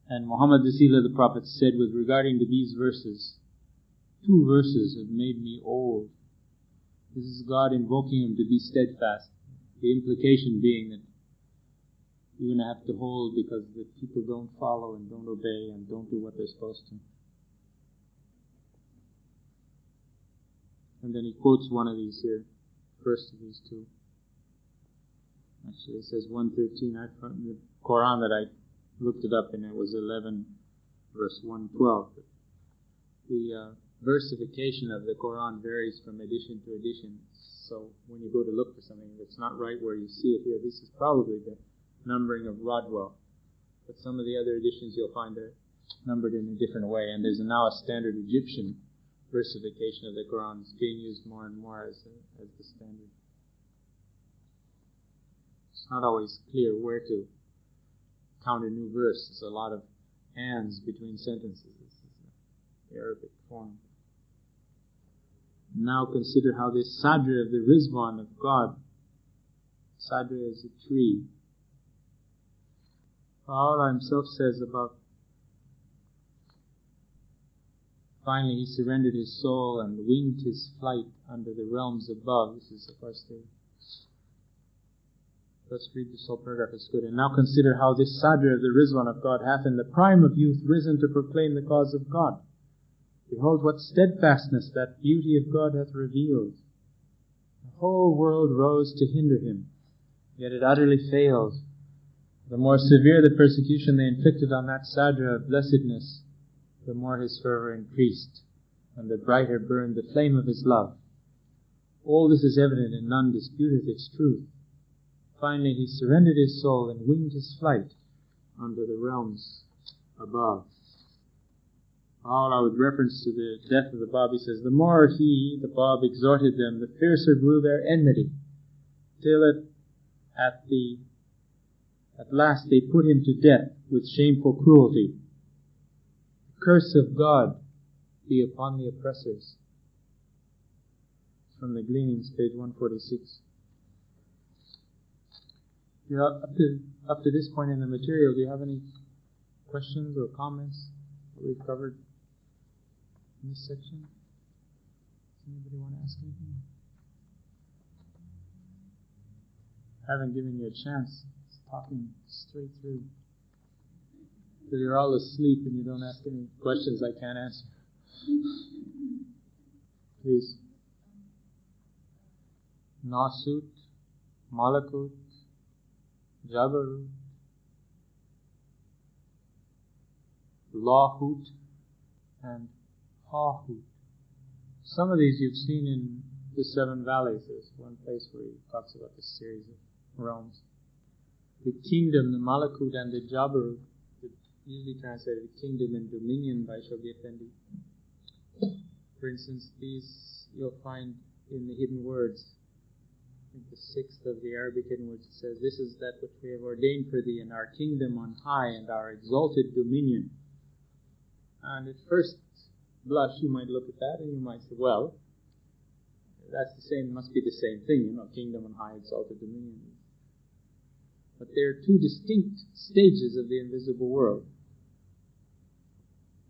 And Muhammad, the seal of the Prophet, said with regarding to these verses, 2 verses have made me old. This is God invoking him to be steadfast. The implication being that you're going to have to hold because the people don't follow and don't obey and don't do what they're supposed to. And then he quotes one of these here, first of these 2. Actually, it says 113. I found the Quran that I looked it up, and it was 11, verse 112. The versification of the Quran varies from edition to edition. So when you go to look for something, if it's not right where you see it here, this is probably the numbering of Rodwell. But some of the other editions you'll find are numbered in a different way. And there's now a standard Egyptian versification of the Quran. It's being used more and more as the standard. It's not always clear where to count a new verse. There's a lot of ands between sentences. This is the Arabic form. Now consider how this Sadr of the Rizwan of God, Sadr is a tree. Allah himself says about, finally he surrendered his soul and winged his flight under the realms above. This is of course let's read this whole paragraph, it's good. And now consider how this Sadr of the Rizwan of God hath in the prime of youth risen to proclaim the cause of God. Behold what steadfastness that beauty of God hath revealed. The whole world rose to hinder him, yet it utterly failed. The more severe the persecution they inflicted on that Sadr of blessedness, the more his fervor increased, and the brighter burned the flame of his love. All this is evident, and none disputeth its truth. Finally he surrendered his soul and winged his flight under the realms above. Allah, with reference to the death of the Bab, he says, the more he, the Bab, exhorted them, the fiercer grew their enmity, till at last they put him to death with shameful cruelty. The curse of God be upon the oppressors. From the Gleanings, page 146. Up to this point in the material, do you have any questions or comments that we've covered in this section? Does anybody want to ask anything? I haven't given you a chance. It's talking straight through. Because you're all asleep and you don't ask any questions I can't answer. Please. Nasut, Malakut, Jabarut, Lahut, and Hahut. Some of these you've seen in the 7 Valleys. There's one place where he talks about this series of realms. The kingdom, the Malakut, and the Jabarut, usually translated kingdom and dominion by Shoghi Effendi. For instance, these you'll find in the hidden words. think the 6th of the Arabic, in which it says, "This is that which we have ordained for thee, and our kingdom on high, and our exalted dominion." And at first blush, you might look at that and you might say, well, that's the same, must be the same thing, kingdom on high, exalted dominion. But there are two distinct stages of the invisible world.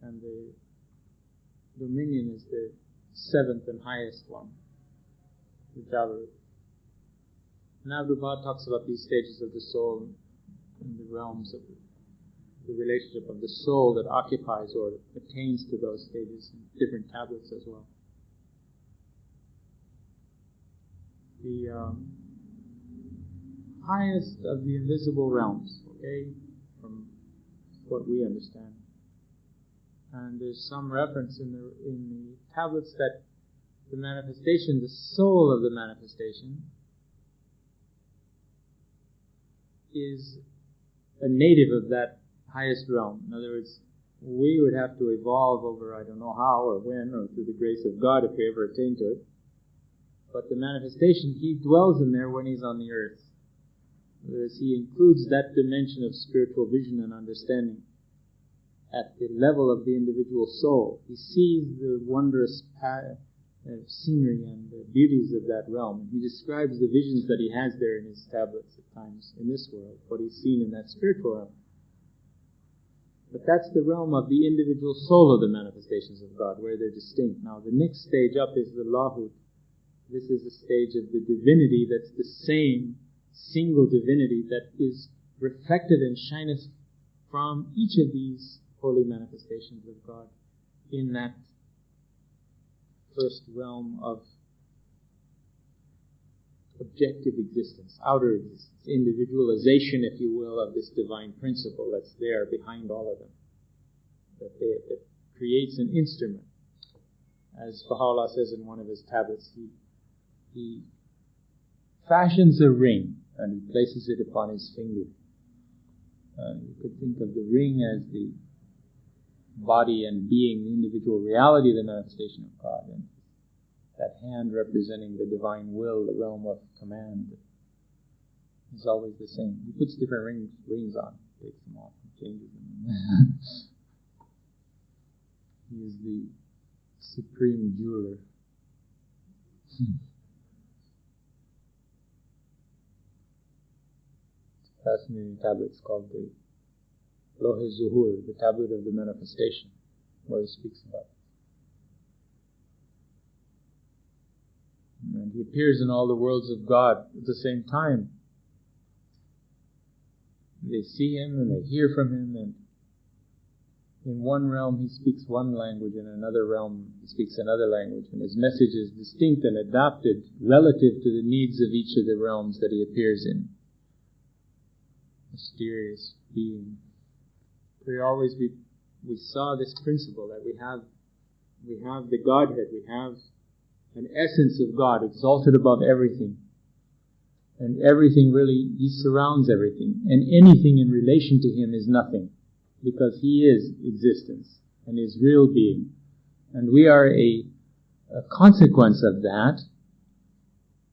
And the dominion is the 7th and highest one, the Jabari. And Abdu'l-Baha talks about these stages of the soul in the realms of the relationship of the soul that occupies or attains to those stages in different tablets as well. The highest of the invisible realms, from what we understand. And there's some reference in the tablets that the manifestation, the soul of the manifestation, is a native of that highest realm. In other words, we would have to evolve over, I don't know how or when, or through the grace of God if we ever attain to it. But the manifestation, he dwells in there when he's on the earth. In other words, he includes that dimension of spiritual vision and understanding at the level of the individual soul. He sees the wondrous scenery and the beauties of that realm. And he describes the visions that he has there in his tablets at times in this world, what he's seen in that spiritual realm. But that's the realm of the individual soul of the manifestations of God, where they're distinct. Now, the next stage up is the Lahut. This is the stage of the divinity that's the same single divinity that is reflected and shineth from each of these holy manifestations of God in that first realm of objective existence, outer existence, individualization, if you will, of this divine principle that's there behind all of them, that creates an instrument. As Baha'u'llah says in one of his tablets, he fashions a ring and he places it upon his finger. You could think of the ring as the body and being, the individual reality of the manifestation of God, and that hand representing the divine will, the realm of command, is always the same. He puts different rings on, takes them off, and changes them. He is the supreme jeweler. Fascinating tablets called the Loh-e-Zuhur, the tablet of the manifestation, where he speaks about it. And he appears in all the worlds of God at the same time. They see him and they hear from him, and in one realm he speaks one language, in another realm he speaks another language, and his message is distinct and adapted relative to the needs of each of the realms that he appears in. Mysterious being. We saw this principle that we have the Godhead, we have an essence of God exalted above everything. And everything really, he surrounds everything. And anything in relation to him is nothing, because he is existence and is real being. And we are a consequence of that,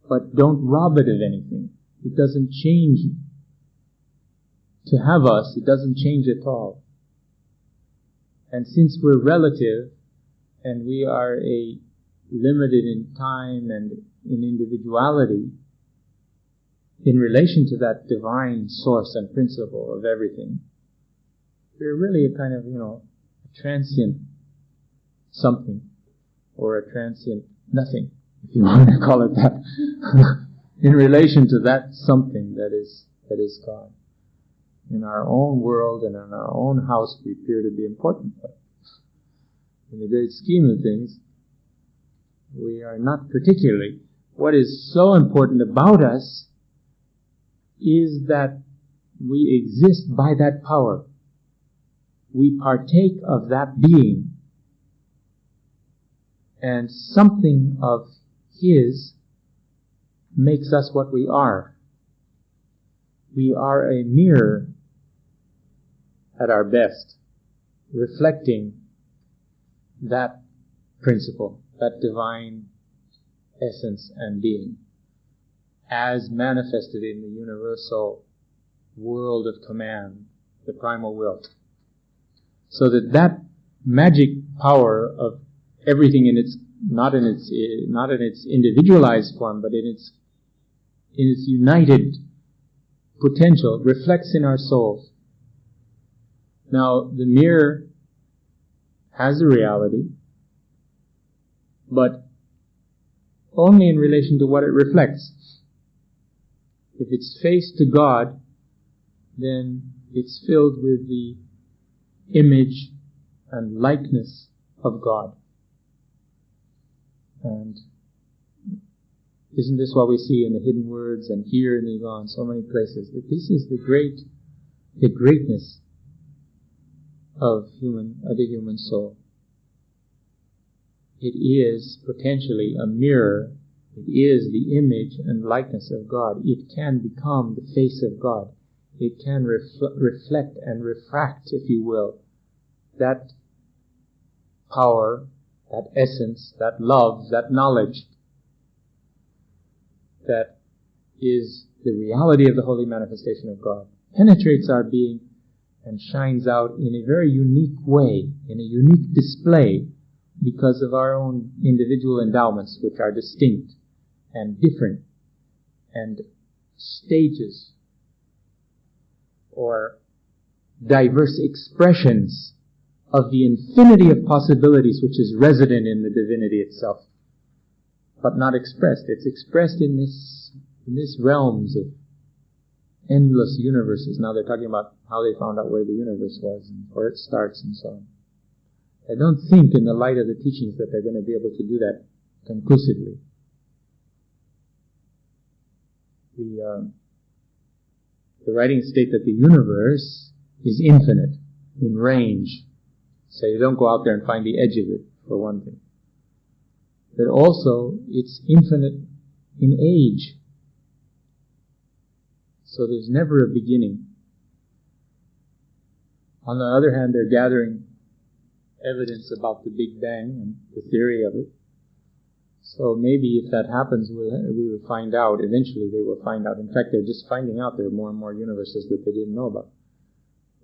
but don't rob it of anything. It doesn't change. To have us, it doesn't change at all. And since we're relative, and we are limited in time and in individuality, in relation to that divine source and principle of everything, we're really a kind of, a transient something, or a transient nothing, if you want to call it that, in relation to that something that is God. In our own world and in our own house, we appear to be important, but in the great scheme of things, we are not particularly. What is so important about us is that we exist by that power. We partake of that being, and something of his makes us what we are. We are a mirror at our best, reflecting that principle, that divine essence and being. as manifested in the universal world of command, the primal will. So that magic power of everything in its not in its individualized form, but in its united potential reflects in our souls. Now, the mirror has a reality, but only in relation to what it reflects. If it's faced to God, then it's filled with the image and likeness of God. And isn't this what we see in the hidden words and here in the Íqán, so many places? That this is the greatness of the human soul. It is potentially a mirror. It is the image and likeness of God. It can become the face of God. It can reflect and refract, if you will, that power, that essence, that love, that knowledge that is the reality of the holy manifestation of God, penetrates our being and shines out in a very unique way, in a unique display, because of our own individual endowments, which are distinct and different, and stages or diverse expressions of the infinity of possibilities which is resident in the divinity itself, but not expressed. It's expressed in this realms of endless universes. Now they're talking about how they found out where the universe was and where it starts and so on. I don't think in the light of the teachings that they're going to be able to do that conclusively. The writings state that the universe is infinite in range. So you don't go out there and find the edge of it, for one thing. But also, it's infinite in age. So there's never a beginning. On the other hand, they're gathering evidence about the Big Bang and the theory of it. So maybe if that happens, we will find out. Eventually they will find out. In fact, they're just finding out there are more and more universes that they didn't know about.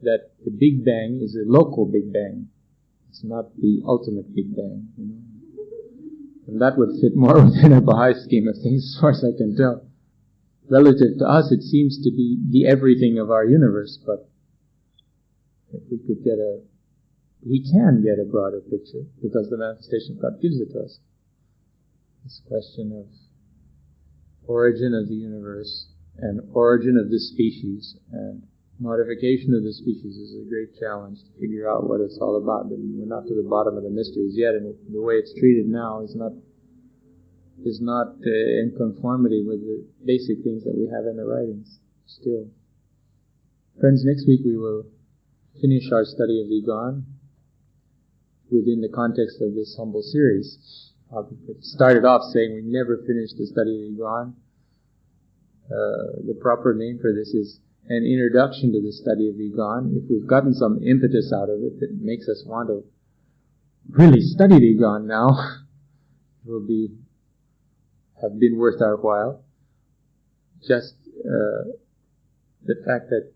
That the Big Bang is a local Big Bang. It's not the ultimate Big Bang, you know. And that would fit more within a Bahá'í scheme of things, as far as I can tell. Relative to us, it seems to be the everything of our universe, but if we can get a broader picture, because the manifestation of God gives it to us. This question of origin of the universe and origin of the species and modification of the species is a great challenge to figure out what it's all about. And we're not to the bottom of the mysteries yet, and the way it's treated now is not in conformity with the basic things that we have in the writings still. Friends, next week we will finish our study of the Íqán within the context of this humble series. I started off saying we never finished the study of the Íqán. The proper name for this is an introduction to the study of the Íqán. If we've gotten some impetus out of it that makes us want to really study the Íqán now, it will have been worth our while. Just the fact that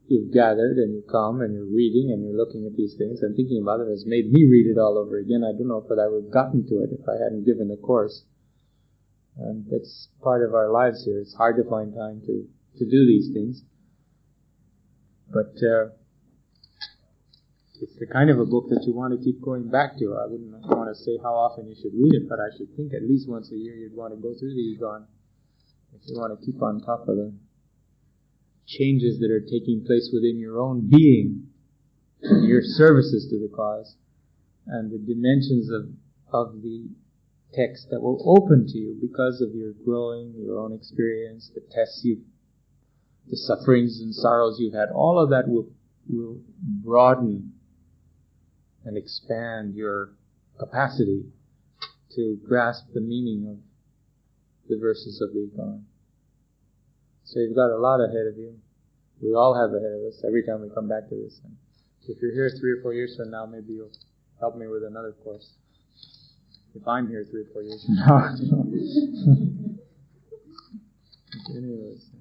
you've gathered and you come and you're reading and you're looking at these things and thinking about it has made me read it all over again. I don't know if I would have gotten to it if I hadn't given the course. And that's part of our lives here. It's hard to find time to do these things. But it's the kind of a book that you want to keep going back to. I wouldn't want to say how often you should read it, but I should think at least once a year you'd want to go through the Íqán if you want to keep on top of the changes that are taking place within your own being, your services to the cause, and the dimensions of the text that will open to you because of your growing, your own experience, the tests the sufferings and sorrows you've had. All of that will broaden and expand your capacity to grasp the meaning of the verses of the Íqán. So you've got a lot ahead of you. We all have ahead of us every time we come back to this. And if you're here 3 or 4 years from now, maybe you'll help me with another course. If I'm here 3 or 4 years from now. Anyways.